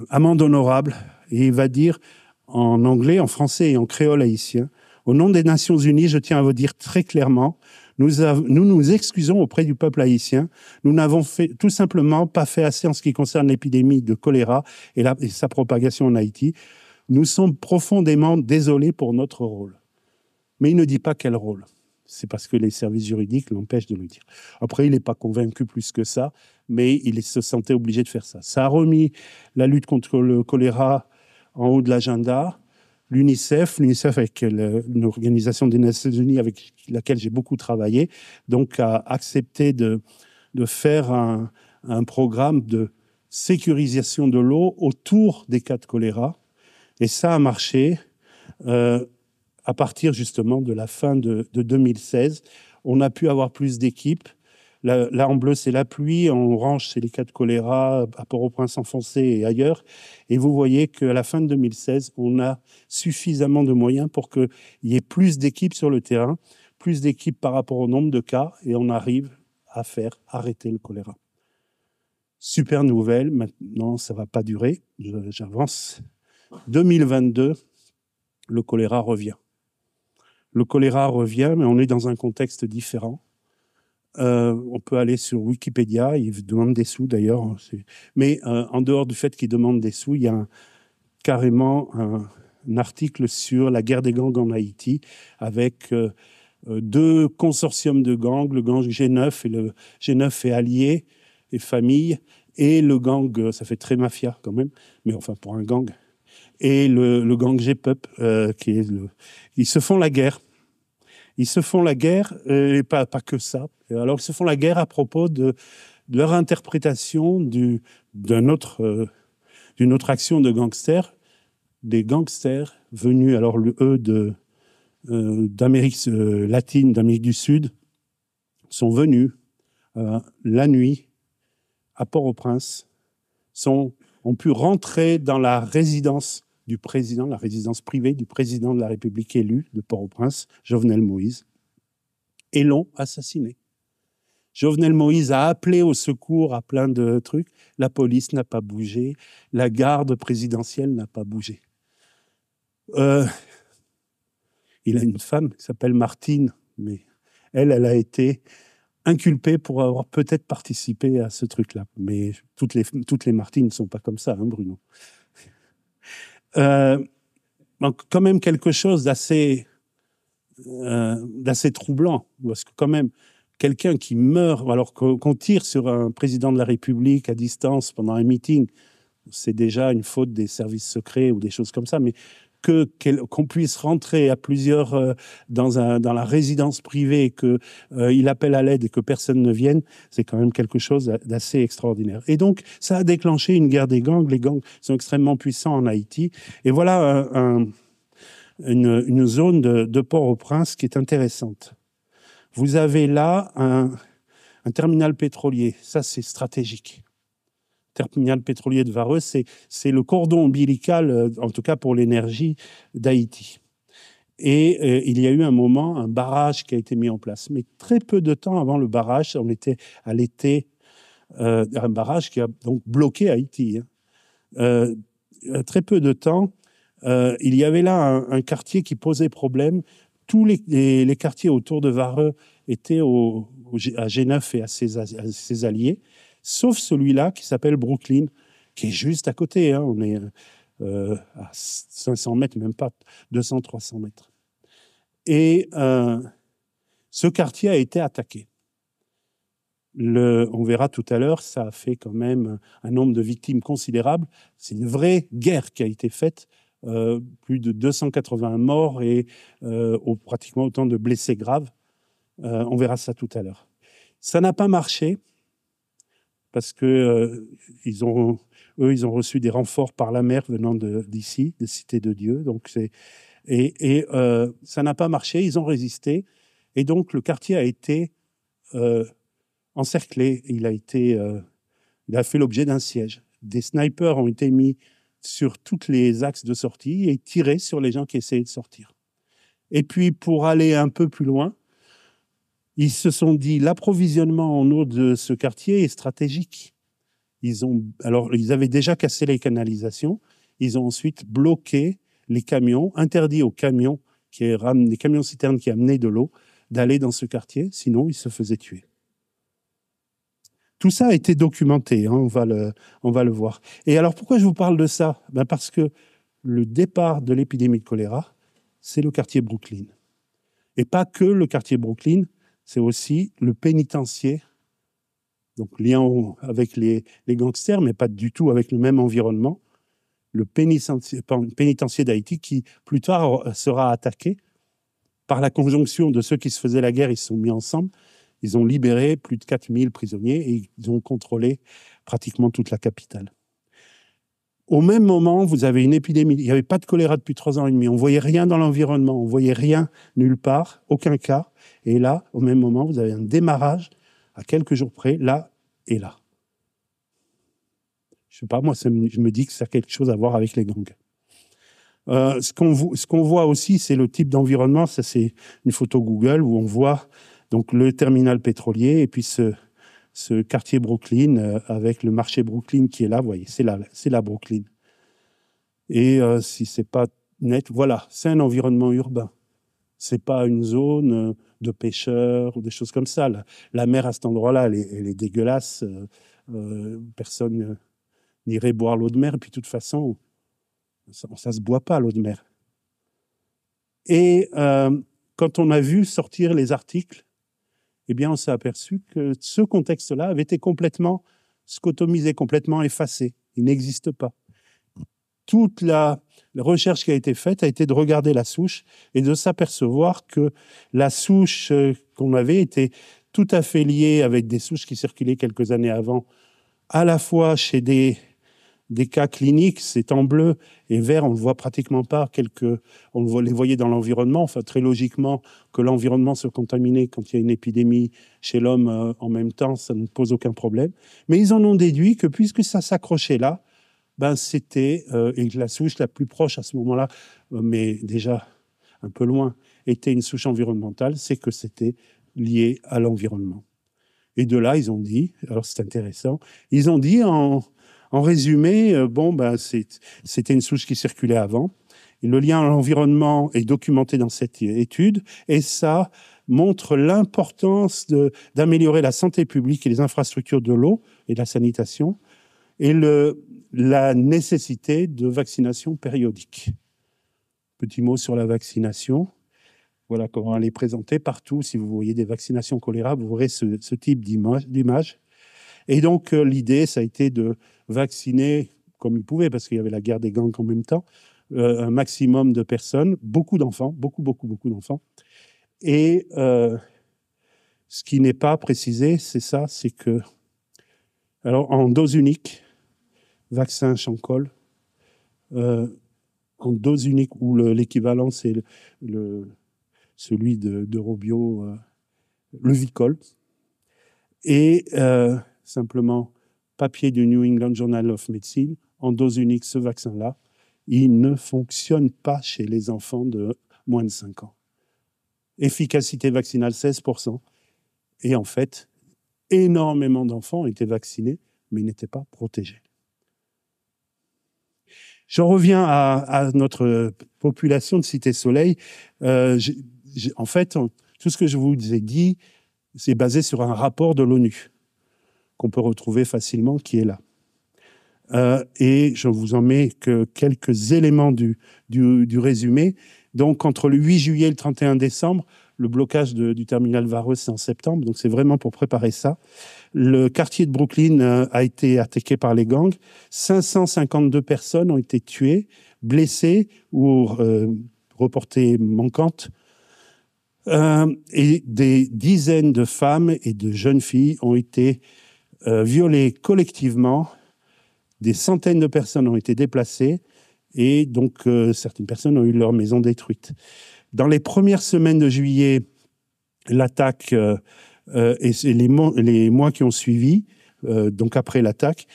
amende honorable et il va dire en anglais, en français et en créole haïtien, au nom des Nations Unies, je tiens à vous dire très clairement, nous nous excusons auprès du peuple haïtien. Nous n'avons tout simplement pas fait assez en ce qui concerne l'épidémie de choléra et sa propagation en Haïti. Nous sommes profondément désolés pour notre rôle. Mais il ne dit pas quel rôle. C'est parce que les services juridiques l'empêchent de le dire. Après, il n'est pas convaincu plus que ça, mais il se sentait obligé de faire ça. Ça a remis la lutte contre le choléra en haut de l'agenda. L'UNICEF avec une organisation des Nations Unies avec laquelle j'ai beaucoup travaillé, donc a accepté de faire un programme de sécurisation de l'eau autour des cas de choléra. Et ça a marché à partir justement de la fin de 2016. On a pu avoir plus d'équipes. Là, en bleu, c'est la pluie. En orange, c'est les cas de choléra à Port-au-Prince, Enfoncé et ailleurs. Et vous voyez qu'à la fin de 2016, on a suffisamment de moyens pour qu'il y ait plus d'équipes sur le terrain, plus d'équipes par rapport au nombre de cas, et on arrive à faire arrêter le choléra. Super nouvelle. Maintenant, ça ne va pas durer. J'avance. 2022, le choléra revient. Le choléra revient, mais on est dans un contexte différent. On peut aller sur Wikipédia, il demande des sous d'ailleurs. Mais en dehors du fait qu'il demande des sous, il y a carrément un article sur la guerre des gangs en Haïti avec deux consortiums de gangs, le gang G9 et le G9 et alliés et famille, et le gang, ça fait très mafia quand même, mais enfin pour un gang, et le gang G-Pup, ils se font la guerre. Ils se font la guerre, et pas que ça. Alors, ils se font la guerre à propos de leur interprétation d'une autre action de gangsters, des gangsters venus, alors eux, d'Amérique latine, d'Amérique du Sud, sont venus la nuit à Port-au-Prince, ont pu rentrer dans la résidence du président, la résidence privée du président de la République élu de Port-au-Prince, Jovenel Moïse, et l'ont assassiné. Jovenel Moïse a appelé au secours à plein de trucs. La police n'a pas bougé. La garde présidentielle n'a pas bougé. Il a une femme qui s'appelle Martine, mais elle a été inculpée pour avoir peut-être participé à ce truc-là. Mais toutes les Martines ne sont pas comme ça, hein, Bruno. Donc, quand même quelque chose d'assez troublant, parce que quand même, quelqu'un qui meurt, alors qu'on tire sur un président de la République à distance pendant un meeting, c'est déjà une faute des services secrets ou des choses comme ça, mais qu'on puisse rentrer à plusieurs dans la résidence privée, qu'il appelle à l'aide et que personne ne vienne, c'est quand même quelque chose d'assez extraordinaire. Et donc, ça a déclenché une guerre des gangs. Les gangs sont extrêmement puissants en Haïti. Et voilà une zone de Port-au-Prince qui est intéressante. Vous avez là un terminal pétrolier. Ça, c'est stratégique. Terminal pétrolier de Vareux, c'est le cordon ombilical, en tout cas pour l'énergie d'Haïti. Et il y a eu un moment, un barrage qui a été mis en place. Mais très peu de temps avant le barrage, on était à l'été, un barrage qui a donc bloqué Haïti. Très peu de temps, il y avait là un quartier qui posait problème. Tous les quartiers autour de Vareux étaient à G9 et à ses alliés, sauf celui-là qui s'appelle Brooklyn, qui est juste à côté. Hein. On est à 500 mètres, même pas 200, 300 mètres. Et ce quartier a été attaqué. On verra tout à l'heure, ça a fait quand même un nombre de victimes considérable. C'est une vraie guerre qui a été faite. Plus de 280 morts et pratiquement autant de blessés graves. On verra ça tout à l'heure. Ça n'a pas marché parce que ils ont reçu des renforts par la mer venant d'ici, de Cité de Dieu. Donc ça n'a pas marché. Ils ont résisté et donc le quartier a été encerclé. Il a fait l'objet d'un siège. Des snipers ont été mis sur tous les axes de sortie et tiré sur les gens qui essayaient de sortir. Et puis, pour aller un peu plus loin, ils se sont dit l'approvisionnement en eau de ce quartier est stratégique. Ils avaient déjà cassé les canalisations. Ils ont ensuite bloqué les camions, interdit aux camions, les camions-citernes qui amenaient de l'eau, d'aller dans ce quartier, sinon ils se faisaient tuer. Tout ça a été documenté, hein, on va le voir. Et alors, pourquoi je vous parle de ça? Parce que le départ de l'épidémie de choléra, c'est le quartier Brooklyn. Et pas que le quartier Brooklyn, c'est aussi le pénitencier, donc lien avec les gangsters, mais pas du tout avec le même environnement, le pénitencier d'Haïti qui, plus tard, sera attaqué par la conjonction de ceux qui se faisaient la guerre. Ils se sont mis ensemble. Ils ont libéré plus de 4000 prisonniers et ils ont contrôlé pratiquement toute la capitale. Au même moment, vous avez une épidémie. Il n'y avait pas de choléra depuis 3 ans et demi. On ne voyait rien dans l'environnement. On ne voyait rien nulle part, aucun cas. Et là, au même moment, vous avez un démarrage à quelques jours près, là et là. Je ne sais pas, moi, je me dis que ça a quelque chose à voir avec les gangs. Ce qu'on voit aussi, c'est le type d'environnement. Ça, c'est une photo Google où on voit donc le terminal pétrolier et puis ce quartier Brooklyn avec le marché Brooklyn qui est là. Vous voyez, c'est la Brooklyn. Et si c'est pas net, voilà, c'est un environnement urbain. C'est pas une zone de pêcheurs ou des choses comme ça. La mer à cet endroit-là, elle est dégueulasse. Personne n'irait boire l'eau de mer. Et puis, de toute façon, ça se boit pas, l'eau de mer. Et quand on a vu sortir les articles, eh bien, on s'est aperçu que ce contexte-là avait été complètement scotomisé, complètement effacé. Il n'existe pas. Toute la recherche qui a été faite a été de regarder la souche et de s'apercevoir que la souche qu'on avait était tout à fait liée avec des souches qui circulaient quelques années avant, à la fois chez des cas cliniques, c'est en bleu et vert, on ne le voit pratiquement pas. On les voyait dans l'environnement, enfin très logiquement que l'environnement se contaminait quand il y a une épidémie chez l'homme en même temps, ça ne pose aucun problème. Mais ils en ont déduit que puisque ça s'accrochait là, c'était, et la souche la plus proche à ce moment-là, mais déjà un peu loin, était une souche environnementale, c'est que c'était lié à l'environnement. Et de là, ils ont dit, alors c'est intéressant, ils ont dit en résumé, c'était une souche qui circulait avant. Et le lien à l'environnement est documenté dans cette étude et ça montre l'importance d'améliorer la santé publique et les infrastructures de l'eau et de la sanitation et la nécessité de vaccination périodique. Petit mot sur la vaccination. Voilà comment elle est présentée partout. Si vous voyez des vaccinations choléra, vous verrez ce type d'image. Et donc, l'idée, ça a été de vacciner comme ils pouvaient, parce qu'il y avait la guerre des gangs en même temps, un maximum de personnes, beaucoup d'enfants, beaucoup d'enfants. Et ce qui n'est pas précisé, c'est que, alors en dose unique, vaccin Chancol, en dose unique, où l'équivalent, c'est celui de Robio, le Vicol, et simplement papier du New England Journal of Medicine, en dose unique, ce vaccin-là, il ne fonctionne pas chez les enfants de moins de 5 ans. Efficacité vaccinale, 16%. Et en fait, énormément d'enfants ont été vaccinés, mais n'étaient pas protégés. J'en reviens à notre population de Cité-Soleil. En fait, tout ce que je vous ai dit, c'est basé sur un rapport de l'ONU qu'on peut retrouver facilement, qui est là. Et je vous en mets que quelques éléments du résumé. Donc, entre le 8 juillet et le 31 décembre, le blocage du terminal Vareux, c'est en septembre, donc c'est vraiment pour préparer ça. Le quartier de Brooklyn a été attaqué par les gangs. 552 personnes ont été tuées, blessées ou reportées manquantes. Et des dizaines de femmes et de jeunes filles ont été violées collectivement. Des centaines de personnes ont été déplacées et donc certaines personnes ont eu leur maison détruite. Dans les premières semaines de juillet, l'attaque Et c'est les mois qui ont suivi, donc après l'attaque,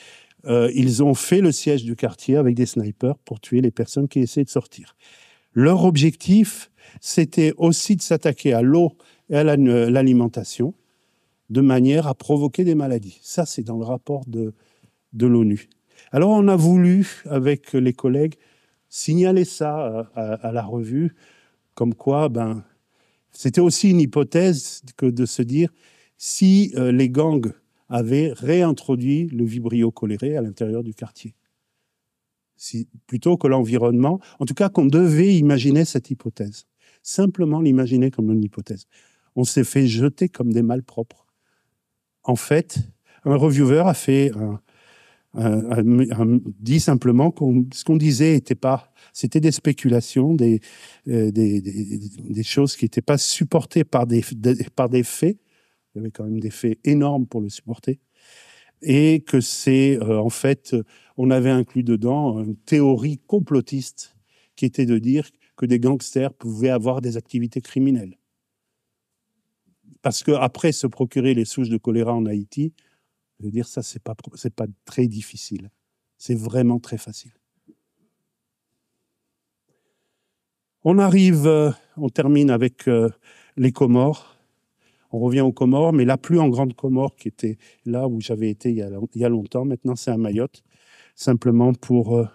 ils ont fait le siège du quartier avec des snipers pour tuer les personnes qui essaient de sortir. Leur objectif, c'était aussi de s'attaquer à l'eau et à l'alimentation de manière à provoquer des maladies. Ça, c'est dans le rapport de l'ONU. Alors, on a voulu, avec les collègues, signaler ça à la revue, comme quoi, c'était aussi une hypothèse que de se dire si les gangs avaient réintroduit le vibrio choléré à l'intérieur du quartier. Plutôt que l'environnement, en tout cas qu'on devait imaginer cette hypothèse. Simplement l'imaginer comme une hypothèse. On s'est fait jeter comme des malpropres. En fait, un reviewer a fait dit simplement que ce qu'on disait c'était des spéculations, des choses qui n'étaient pas supportées par des faits. Il y avait quand même des faits énormes pour le supporter. Et que en fait, on avait inclus dedans une théorie complotiste qui était de dire que des gangsters pouvaient avoir des activités criminelles. Parce qu'après se procurer les souches de choléra en Haïti, je veux dire, ça, c'est pas très difficile. C'est vraiment très facile. On termine avec les Comores. On revient aux Comores, mais la plus en grande Comore, qui était là où j'avais été il y a longtemps, maintenant c'est à Mayotte, simplement pour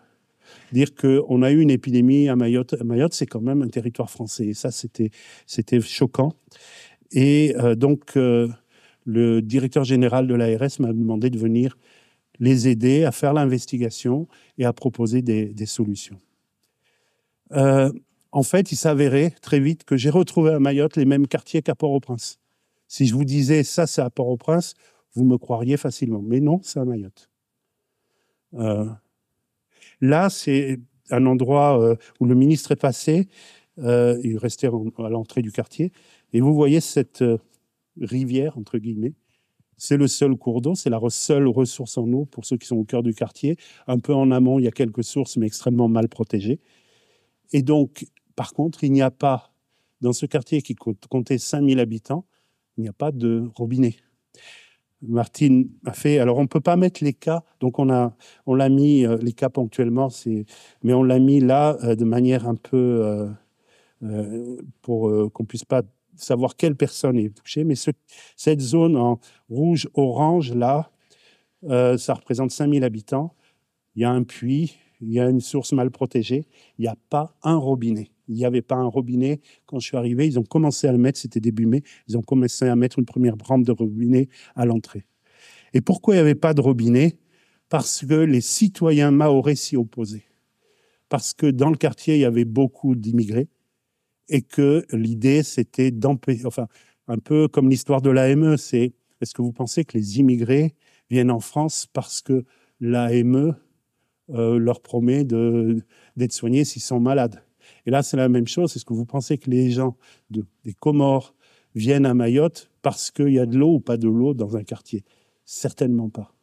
dire qu'on a eu une épidémie à Mayotte. Mayotte, c'est quand même un territoire français, et ça, c'était choquant. Et donc, le directeur général de l'ARS m'a demandé de venir les aider à faire l'investigation et à proposer des solutions. En fait, il s'avérait très vite que j'ai retrouvé à Mayotte les mêmes quartiers qu'à Port-au-Prince. Si je vous disais ça, c'est à Port-au-Prince, vous me croiriez facilement. Mais non, c'est à Mayotte. Là, c'est un endroit où le ministre est passé. Il restait à l'entrée du quartier. Et vous voyez cette rivière, entre guillemets. C'est le seul cours d'eau, c'est la seule ressource en eau pour ceux qui sont au cœur du quartier. Un peu en amont, il y a quelques sources, mais extrêmement mal protégées. Et donc, par contre, il n'y a pas, dans ce quartier qui comptait 5000 habitants, il n'y a pas de robinet. Martine a fait... Alors, on ne peut pas mettre les cas, donc on l'a mis, les cas ponctuellement, mais on l'a mis là de manière un peu... pour qu'on ne puisse pas savoir quelle personne est touchée. Mais cette zone en rouge-orange, là, ça représente 5000 habitants. Il y a un puits, il y a une source mal protégée. Il n'y a pas un robinet. Il n'y avait pas un robinet. Quand je suis arrivé, ils ont commencé à le mettre, c'était début mai, ils ont commencé à mettre une première rampe de robinet à l'entrée. Et pourquoi il n'y avait pas de robinet? Parce que les citoyens mahorais s'y opposaient. Parce que dans le quartier, il y avait beaucoup d'immigrés et que l'idée, c'était d'empêcher, enfin, un peu comme l'histoire de l'AME, est-ce que vous pensez que les immigrés viennent en France parce que l'AME leur promet d'être soignés s'ils sont malades? Et là, c'est la même chose. Est-ce que vous pensez que les gens des Comores viennent à Mayotte parce qu'il y a de l'eau ou pas de l'eau dans un quartier? Certainement pas.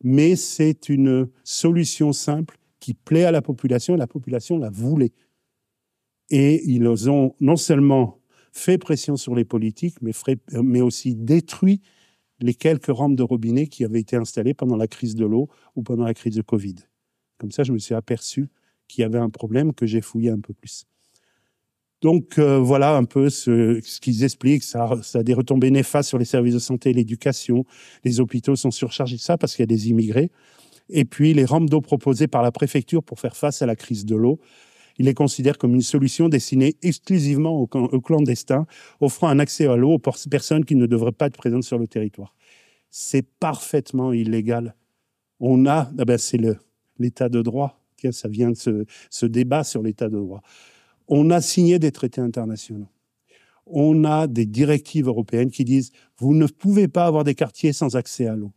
Mais c'est une solution simple qui plaît à la population, et la population la voulait. Et ils ont non seulement fait pression sur les politiques, mais aussi détruit les quelques rampes de robinet qui avaient été installées pendant la crise de l'eau ou pendant la crise de Covid. Comme ça, je me suis aperçu qu'il y avait un problème, que j'ai fouillé un peu plus. Donc, voilà un peu ce qu'ils expliquent. Ça a des retombées néfastes sur les services de santé et l'éducation. Les hôpitaux sont surchargés de ça parce qu'il y a des immigrés. Et puis, les rampes d'eau proposées par la préfecture pour faire face à la crise de l'eau, ils les considèrent comme une solution destinée exclusivement aux clandestins, offrant un accès à l'eau aux personnes qui ne devraient pas être présentes sur le territoire. C'est parfaitement illégal. C'est l'état de droit. Tiens, ça vient de ce débat sur l'état de droit. On a signé des traités internationaux. On a des directives européennes qui disent « vous ne pouvez pas avoir des quartiers sans accès à l'eau ».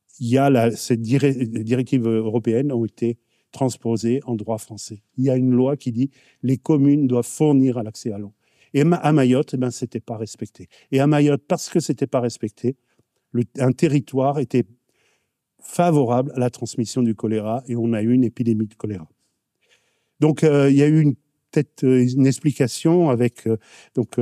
Ces directives européennes ont été transposées en droit français. Il y a une loi qui dit « les communes doivent fournir l'accès à l'eau ». Et à Mayotte, ce n'était pas respecté. Et à Mayotte, parce que ce n'était pas respecté, un territoire était favorable à la transmission du choléra et on a eu une épidémie de choléra. Donc, il y a eu une peut-être une explication avec donc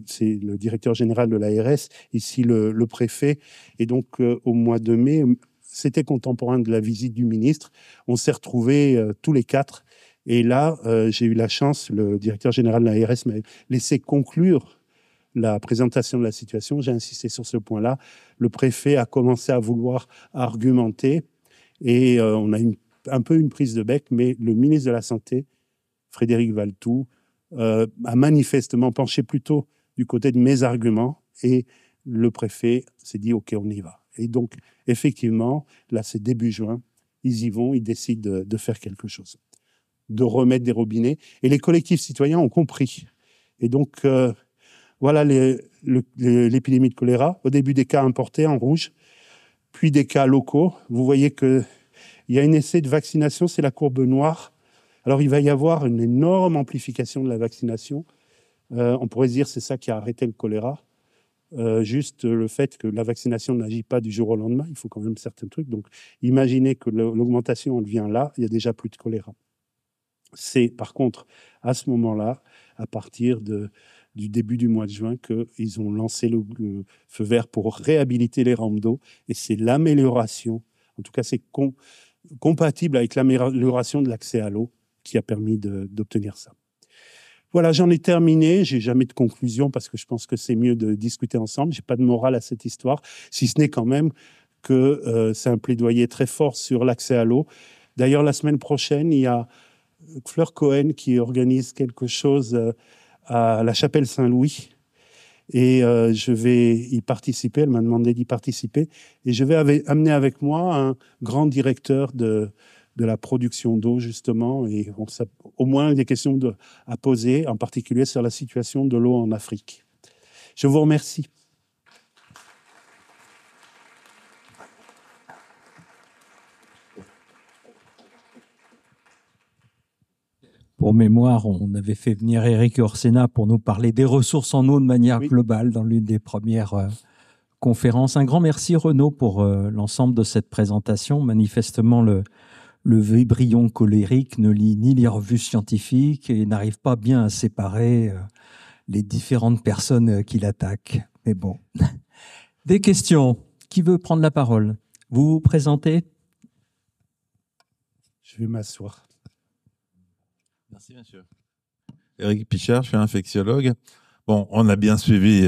c'est le directeur général de l'ARS, ici le préfet, et donc au mois de mai, c'était contemporain de la visite du ministre. On s'est retrouvés tous les quatre, et là j'ai eu la chance, le directeur général de l'ARS m'a laissé conclure la présentation de la situation. J'ai insisté sur ce point-là. Le préfet a commencé à vouloir argumenter, et on a un peu une prise de bec, mais le ministre de la Santé, Frédéric Valletoux, a manifestement penché plutôt du côté de mes arguments, et le préfet s'est dit « Ok, on y va ». Et donc, effectivement, là, c'est début juin, ils y vont, ils décident de faire quelque chose, de remettre des robinets. Et les collectifs citoyens ont compris. Et donc, voilà l'épidémie de choléra. Au début, des cas importés en rouge, puis des cas locaux. Vous voyez qu'il y a un essai de vaccination, c'est la courbe noire. Alors, il va y avoir une énorme amplification de la vaccination. On pourrait se dire que c'est ça qui a arrêté le choléra. Juste le fait que la vaccination n'agit pas du jour au lendemain, il faut quand même certains trucs. Donc, imaginez que l'augmentation elle vient là, il y a déjà plus de choléra. C'est par contre à ce moment-là, à partir du début du mois de juin, qu'ils ont lancé le feu vert pour réhabiliter les rampes d'eau. Et c'est l'amélioration, en tout cas c'est compatible avec l'amélioration de l'accès à l'eau qui a permis d'obtenir ça. Voilà, j'en ai terminé. J'ai jamais de conclusion parce que je pense que c'est mieux de discuter ensemble. J'ai pas de morale à cette histoire, si ce n'est quand même que c'est un plaidoyer très fort sur l'accès à l'eau. D'ailleurs, la semaine prochaine, il y a Fleur Cohen qui organise quelque chose à la Chapelle Saint-Louis. Et je vais y participer. Elle m'a demandé d'y participer. Et je vais amener avec moi un grand directeur de la production d'eau, justement, et au moins des questions à poser, en particulier sur la situation de l'eau en Afrique. Je vous remercie. Pour mémoire, on avait fait venir Éric Orsena pour nous parler des ressources en eau de manière globale dans l'une des premières conférences. Un grand merci, Renaud, pour l'ensemble de cette présentation. Manifestement, le vibrio cholérique ne lit ni les revues scientifiques et n'arrive pas bien à séparer les différentes personnes qui l'attaquent. Mais bon. Des questions. Qui veut prendre la parole? Vous vous présentez? Je vais m'asseoir. Merci, monsieur. Éric Pichard, je suis infectiologue. Bon, on a bien suivi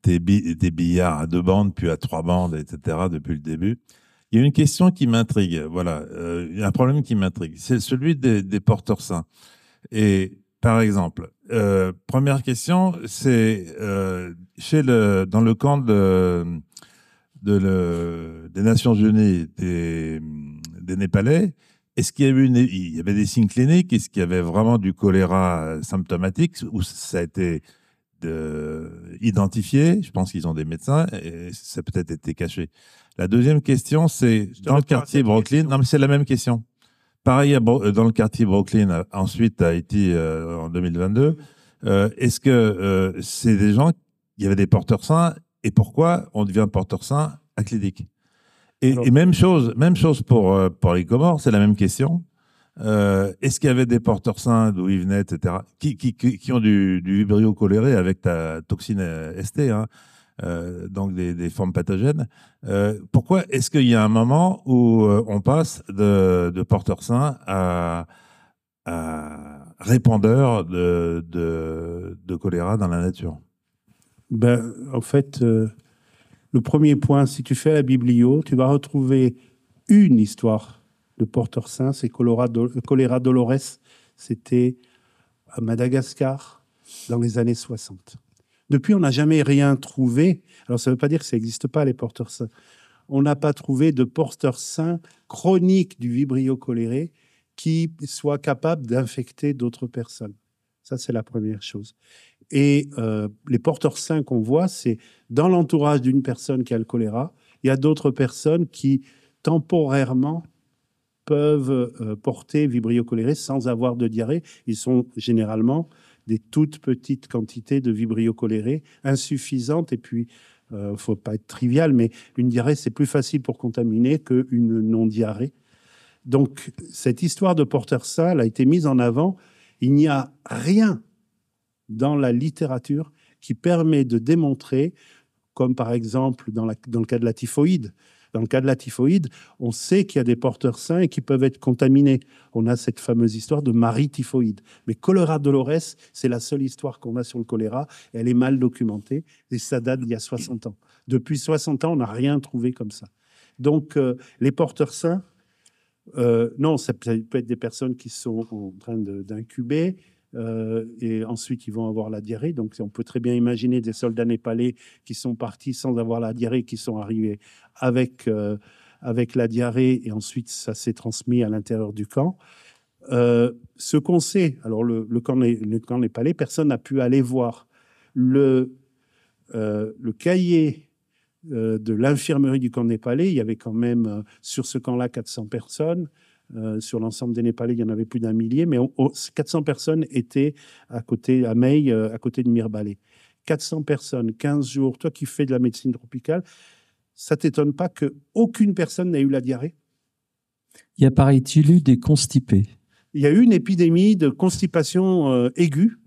des billards à 2 bandes, puis à 3 bandes, etc., depuis le début. Il y a une question qui m'intrigue, voilà, il y a un problème qui m'intrigue, c'est celui des porteurs sains. Et par exemple, première question, c'est dans le camp des Nations Unies des Népalais, est-ce qu'il y a il y avait des signes cliniques? Est-ce qu'il y avait vraiment du choléra symptomatique ou ça a été identifié? Je pense qu'ils ont des médecins et ça a peut-être été caché. La deuxième question, c'est dans le quartier Brooklyn. Non, mais c'est la même question. Pareil dans le quartier Brooklyn, ensuite à Haïti en 2022. Est-ce que c'est des gens, il y avait des porteurs sains et pourquoi on devient porteur sain à clinique? Et même chose pour les Comores, c'est la même question. Est-ce qu'il y avait des porteurs sains d'où ils venaient, etc., qui ont du vibrio choléré avec ta toxine ST, hein, donc des formes pathogènes. Pourquoi est-ce qu'il y a un moment où on passe de porteurs sains à répandeurs de choléra dans la nature? En fait, le premier point, si tu fais la biblio, tu vas retrouver une histoire de porteur sain, c'est Choléra dolores. C'était à Madagascar dans les années 60. Depuis, on n'a jamais rien trouvé. Alors, ça ne veut pas dire que ça n'existe pas, les porteurs sains. On n'a pas trouvé de porteur sain chronique du vibrio choléré qui soit capable d'infecter d'autres personnes. Ça, c'est la première chose. Et les porteurs sains qu'on voit, c'est dans l'entourage d'une personne qui a le choléra. Il y a d'autres personnes qui, temporairement, peuvent porter vibrio choléré sans avoir de diarrhée. Ils sont généralement des toutes petites quantités de vibrio choléré, insuffisantes. Et puis, il ne faut pas être trivial, mais une diarrhée, c'est plus facile pour contaminer qu'une non-diarrhée. Donc, cette histoire de porteur sain, elle a été mise en avant. Il n'y a rien dans la littérature qui permet de démontrer, comme par exemple dans le cas de la typhoïde. Dans le cas de la typhoïde, on sait qu'il y a des porteurs sains et qui peuvent être contaminés. On a cette fameuse histoire de Marie typhoïde. Mais choléra Dolores, c'est la seule histoire qu'on a sur le choléra. Elle est mal documentée et ça date d'il y a 60 ans. Depuis 60 ans, on n'a rien trouvé comme ça. Donc, les porteurs sains, non, ça peut être des personnes qui sont en train d'incuber, et ensuite ils vont avoir la diarrhée. Donc on peut très bien imaginer des soldats népalais qui sont partis sans avoir la diarrhée, qui sont arrivés avec la diarrhée, et ensuite ça s'est transmis à l'intérieur du camp. Ce qu'on sait, alors le camp népalais, personne n'a pu aller voir le cahier de l'infirmerie du camp népalais. Il y avait quand même sur ce camp-là 400 personnes. Sur l'ensemble des Népalais, il y en avait plus d'1 millier, mais 400 personnes étaient à côté, à Mey, à côté de Mirebalais. 400 personnes, 15 jours. Toi qui fais de la médecine tropicale, ça t'étonne pas qu'aucune personne n'ait eu la diarrhée? Il y a, paraît-il, eu des constipés. Il y a eu une épidémie de constipation aiguë,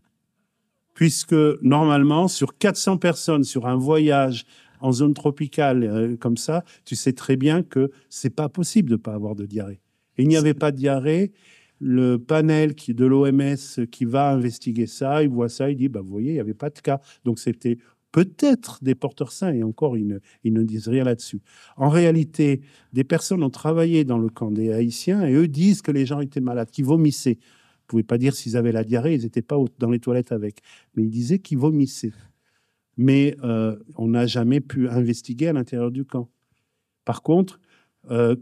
puisque normalement, sur 400 personnes, sur un voyage en zone tropicale comme ça, tu sais très bien que c'est pas possible de ne pas avoir de diarrhée. Et il n'y avait pas de diarrhée. Le panel de l'OMS qui va investiguer ça, il voit ça, il dit, bah, vous voyez, il n'y avait pas de cas. Donc c'était peut-être des porteurs sains, et encore, ils ne disent rien là-dessus. En réalité, des personnes ont travaillé dans le camp des Haïtiens, et eux disent que les gens étaient malades, qu'ils vomissaient. Vous ne pouvez pas dire s'ils avaient la diarrhée, ils n'étaient pas dans les toilettes avec. Mais ils disaient qu'ils vomissaient. Mais on n'a jamais pu investiguer à l'intérieur du camp. Par contre,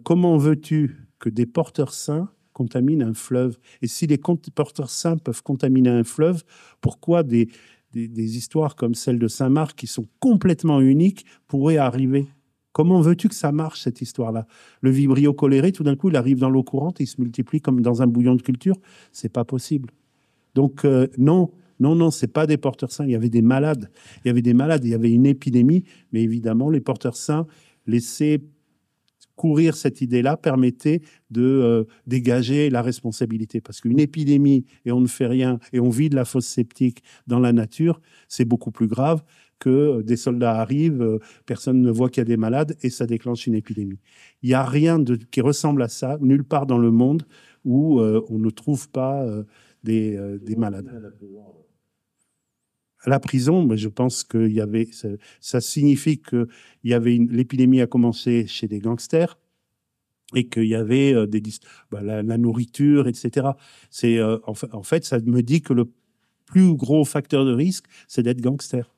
comment veux-tu que des porteurs sains contaminent un fleuve? Et si les porteurs sains peuvent contaminer un fleuve, pourquoi des histoires comme celle de Saint-Marc, qui sont complètement uniques, pourraient arriver? Comment veux-tu que ça marche, cette histoire-là? Le vibrio choléré, tout d'un coup, il arrive dans l'eau courante et il se multiplie comme dans un bouillon de culture. C'est pas possible. Donc, non, c'est pas des porteurs sains. Il y avait des malades. Il y avait une épidémie. Mais évidemment, les porteurs sains laissaient courir cette idée-là, permettait de dégager la responsabilité. Parce qu'une épidémie, et on ne fait rien, et on vide la fosse septique dans la nature, c'est beaucoup plus grave que des soldats arrivent, personne ne voit qu'il y a des malades, et ça déclenche une épidémie. Il n'y a rien qui ressemble à ça, nulle part dans le monde, où on ne trouve pas des malades. À la prison, je pense qu'il y avait, ça signifie que l'épidémie a commencé chez des gangsters et qu'il y avait la nourriture, etc. En fait, ça me dit que le plus gros facteur de risque, c'est d'être gangster.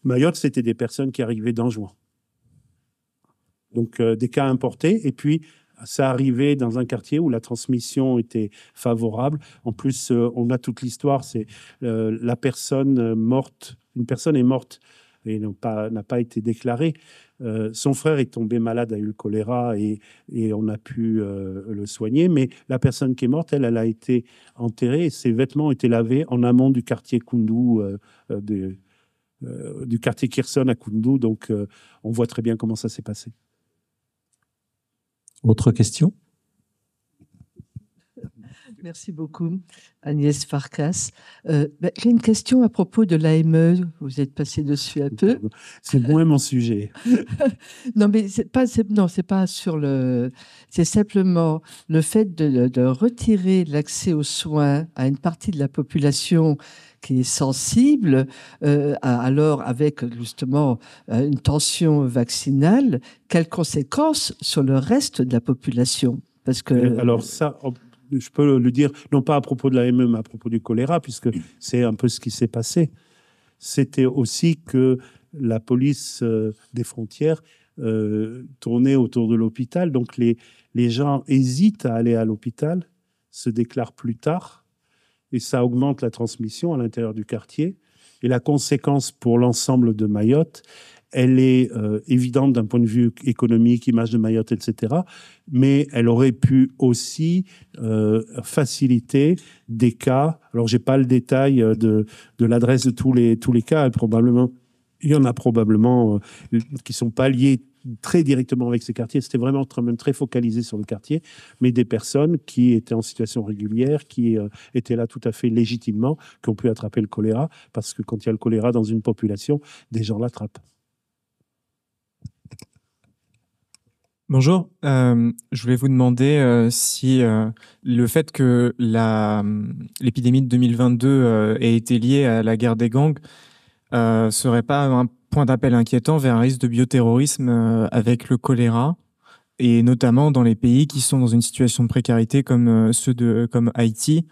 Mayotte, c'était des personnes qui arrivaient d'Anjouan. Donc, des cas importés. Et puis, ça arrivait dans un quartier où la transmission était favorable. En plus, on a toute l'histoire. C'est la personne morte. Une personne est morte et n'a pas été déclarée. Son frère est tombé malade, a eu le choléra et on a pu le soigner. Mais la personne qui est morte, elle a été enterrée et ses vêtements ont été lavés en amont du quartier Koundou, du quartier Kherson à Koundou. Donc, on voit très bien comment ça s'est passé. Autre question? Merci beaucoup, Agnès Farkas. J'ai une question à propos de l'AME. Vous êtes passé dessus un peu. C'est moins mon sujet. Non, mais c'est pas sur le. C'est simplement le fait de retirer l'accès aux soins à une partie de la population qui est sensible, alors avec justement une tension vaccinale. Quelles conséquences sur le reste de la population? Parce que alors ça. Je peux le dire, non pas à propos de l'AME, mais à propos du choléra, puisque c'est un peu ce qui s'est passé. C'était aussi que la police des frontières tournait autour de l'hôpital. Donc, les gens hésitent à aller à l'hôpital, se déclarent plus tard, et ça augmente la transmission à l'intérieur du quartier. Et la conséquence pour l'ensemble de Mayotte, elle est évidente d'un point de vue économique, image de Mayotte, etc. Mais elle aurait pu aussi faciliter des cas. Alors, je n'ai pas le détail de l'adresse de tous les cas. Il y en a probablement qui ne sont pas liés très directement avec ces quartiers. C'était vraiment très focalisé sur le quartier, mais des personnes qui étaient en situation régulière, qui étaient là tout à fait légitimement, qui ont pu attraper le choléra, parce que quand il y a le choléra dans une population, des gens l'attrapent. Bonjour, je voulais vous demander si le fait que l'épidémie de 2022 ait été liée à la guerre des gangs serait pas un point d'appel inquiétant vers un risque de bioterrorisme avec le choléra, et notamment dans les pays qui sont dans une situation de précarité comme comme Haïti,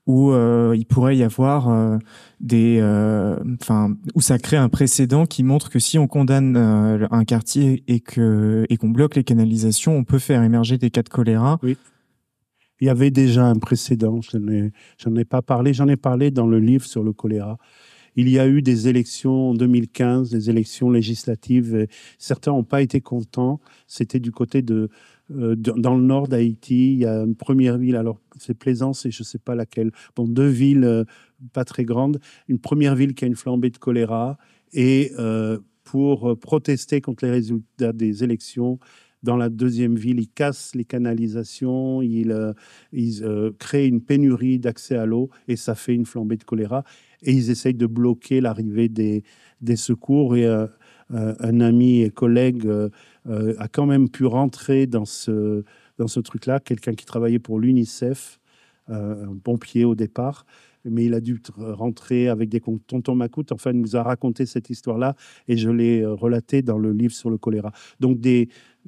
où il pourrait y avoir où ça crée un précédent qui montre que si on condamne un quartier et qu'on bloque les canalisations, on peut faire émerger des cas de choléra. Oui. Il y avait déjà un précédent, j'en ai pas parlé, j'en ai parlé dans le livre sur le choléra. Il y a eu des élections en 2015, des élections législatives. Certains n'ont pas été contents. C'était du côté dans le nord d'Haïti. Il y a une première ville, alors c'est Plaisance et je ne sais pas laquelle. Bon, deux villes pas très grandes. Une première ville qui a une flambée de choléra. Et pour protester contre les résultats des élections, dans la deuxième ville, ils cassent les canalisations, ils créent une pénurie d'accès à l'eau et ça fait une flambée de choléra. Et ils essayent de bloquer l'arrivée des secours. Et un ami et collègue a quand même pu rentrer dans ce truc-là, quelqu'un qui travaillait pour l'UNICEF, un pompier au départ, mais il a dû rentrer avec des tontons macoutes. Enfin, il nous a raconté cette histoire-là et je l'ai relatée dans le livre sur le choléra. Donc,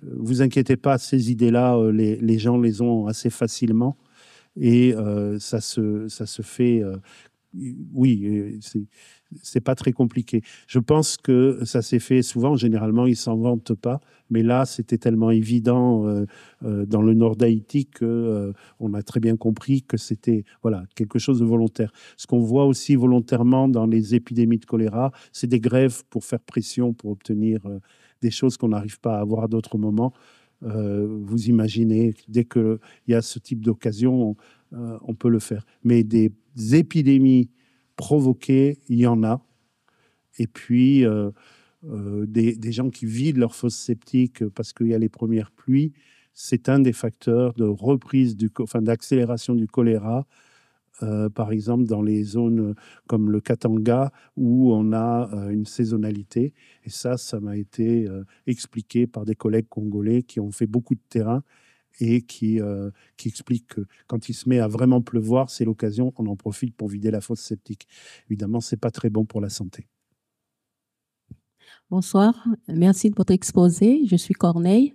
vous inquiétez pas, ces idées-là, les gens les ont assez facilement et ça se fait... oui, c'est pas très compliqué. Je pense que ça s'est fait souvent. Généralement, ils s'en vantent pas. Mais là, c'était tellement évident dans le nord d'Haïti que on a très bien compris que c'était quelque chose de volontaire. Ce qu'on voit aussi volontairement dans les épidémies de choléra, c'est des grèves pour faire pression, pour obtenir des choses qu'on n'arrive pas à avoir à d'autres moments. Vous imaginez, dès qu'il y a ce type d'occasion, on peut le faire. Mais des épidémies provoquées, il y en a. Et puis, des gens qui vident leurs fosses septiques parce qu'il y a les premières pluies, c'est un des facteurs de reprise, d'accélération du choléra. Par exemple, dans les zones comme le Katanga, où on a une saisonnalité. Et ça m'a été expliqué par des collègues congolais qui ont fait beaucoup de terrain et qui expliquent que quand il se met à vraiment pleuvoir, c'est l'occasion, on en profite pour vider la fosse septique. Évidemment, ce n'est pas très bon pour la santé. Bonsoir, merci de votre exposé. Je suis Corneille.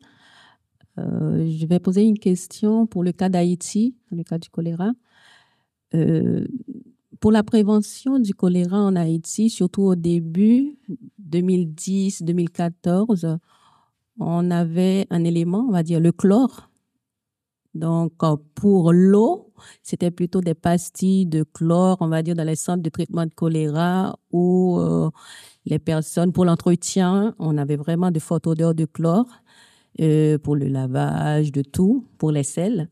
Je vais poser une question pour le cas d'Haïti, le cas du choléra. Pour la prévention du choléra en Haïti, surtout au début, 2010-2014, on avait un élément, on va dire le chlore. Donc, pour l'eau, c'était plutôt des pastilles de chlore, on va dire, dans les centres de traitement de choléra où les personnes, pour l'entretien, on avait vraiment de fortes odeurs de chlore pour le lavage, de tout, pour les selles.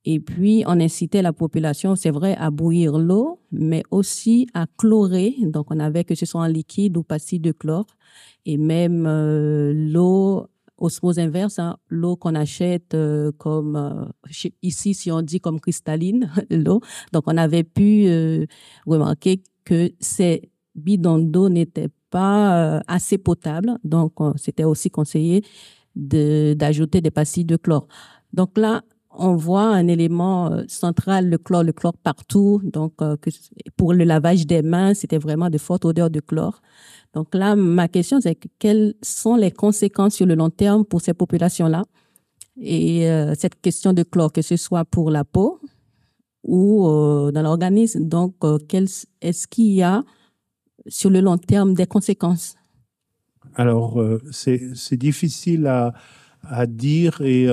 Et puis, on incitait la population, c'est vrai, à bouillir l'eau, mais aussi à chlorer. Donc, on avait que ce soit en liquide ou pastilles de chlore. Et même l'eau, osmose inverse, l'eau qu'on achète ici, si on dit comme cristalline, l'eau. Donc, on avait pu remarquer que ces bidons d'eau n'étaient pas assez potables. Donc, c'était aussi conseillé d'ajouter des pastilles de chlore. Donc là, on voit un élément central, le chlore partout. Donc, pour le lavage des mains, c'était vraiment de fortes odeurs de chlore. Donc là, ma question, c'est quelles sont les conséquences sur le long terme pour ces populations-là? Et cette question de chlore, que ce soit pour la peau ou dans l'organisme, donc est-ce qu'il y a sur le long terme des conséquences? Alors, c'est difficile à dire. Et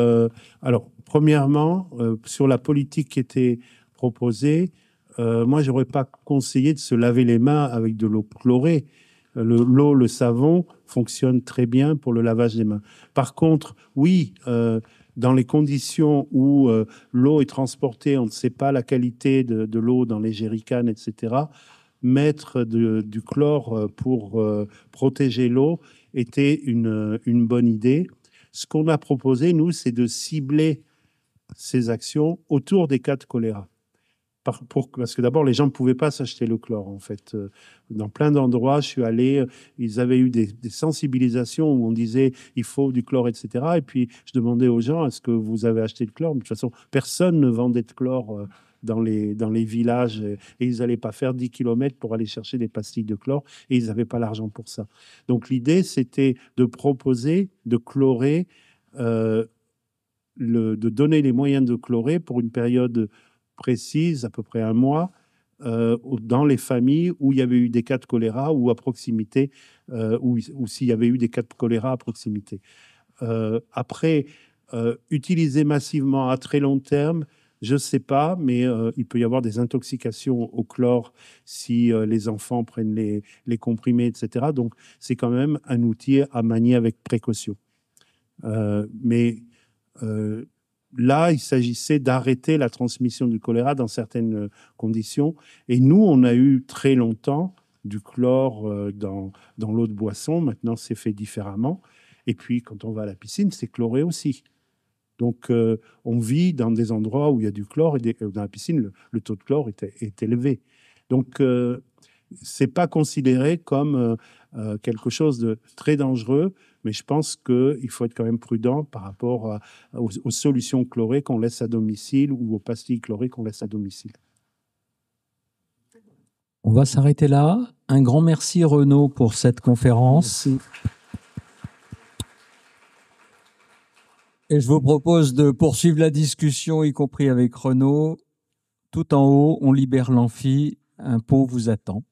alors, premièrement, sur la politique qui était proposée, moi, j'aurais pas conseillé de se laver les mains avec de l'eau chlorée. L'eau, le savon fonctionne très bien pour le lavage des mains. Par contre, oui, dans les conditions où l'eau est transportée, on ne sait pas la qualité de l'eau dans les jerrycans, etc., mettre du chlore pour protéger l'eau était une bonne idée. Ce qu'on a proposé, nous, c'est de cibler ces actions autour des cas de choléra. Parce que d'abord, les gens ne pouvaient pas s'acheter le chlore, en fait. Dans plein d'endroits, je suis allé, ils avaient eu des sensibilisations où on disait il faut du chlore, etc. Et puis, je demandais aux gens, est-ce que vous avez acheté le chlore? De toute façon, personne ne vendait de chlore dans les villages et ils n'allaient pas faire 10 km pour aller chercher des pastilles de chlore et ils n'avaient pas l'argent pour ça. Donc, l'idée, c'était de proposer de chlorer, de donner les moyens de chlorer pour une période précise, à peu près un mois, dans les familles où il y avait eu des cas de choléra ou à proximité, ou s'il y avait eu des cas de choléra à proximité. Après, utiliser massivement à très long terme, je ne sais pas, mais il peut y avoir des intoxications au chlore si les enfants prennent les comprimés, etc. Donc, c'est quand même un outil à manier avec précaution. Là, il s'agissait d'arrêter la transmission du choléra dans certaines conditions. Et nous, on a eu très longtemps du chlore dans l'eau de boisson. Maintenant, c'est fait différemment. Et puis, quand on va à la piscine, c'est chloré aussi. Donc, on vit dans des endroits où il y a du chlore. Et dans la piscine, le taux de chlore est élevé. Donc, c'est pas considéré comme quelque chose de très dangereux, mais je pense qu'il faut être quand même prudent par rapport aux solutions chlorées qu'on laisse à domicile ou aux pastilles chlorées qu'on laisse à domicile. On va s'arrêter là. Un grand merci Renaud pour cette conférence. Merci. Et je vous propose de poursuivre la discussion, y compris avec Renaud. Tout en haut, on libère l'amphi. Un pot vous attend.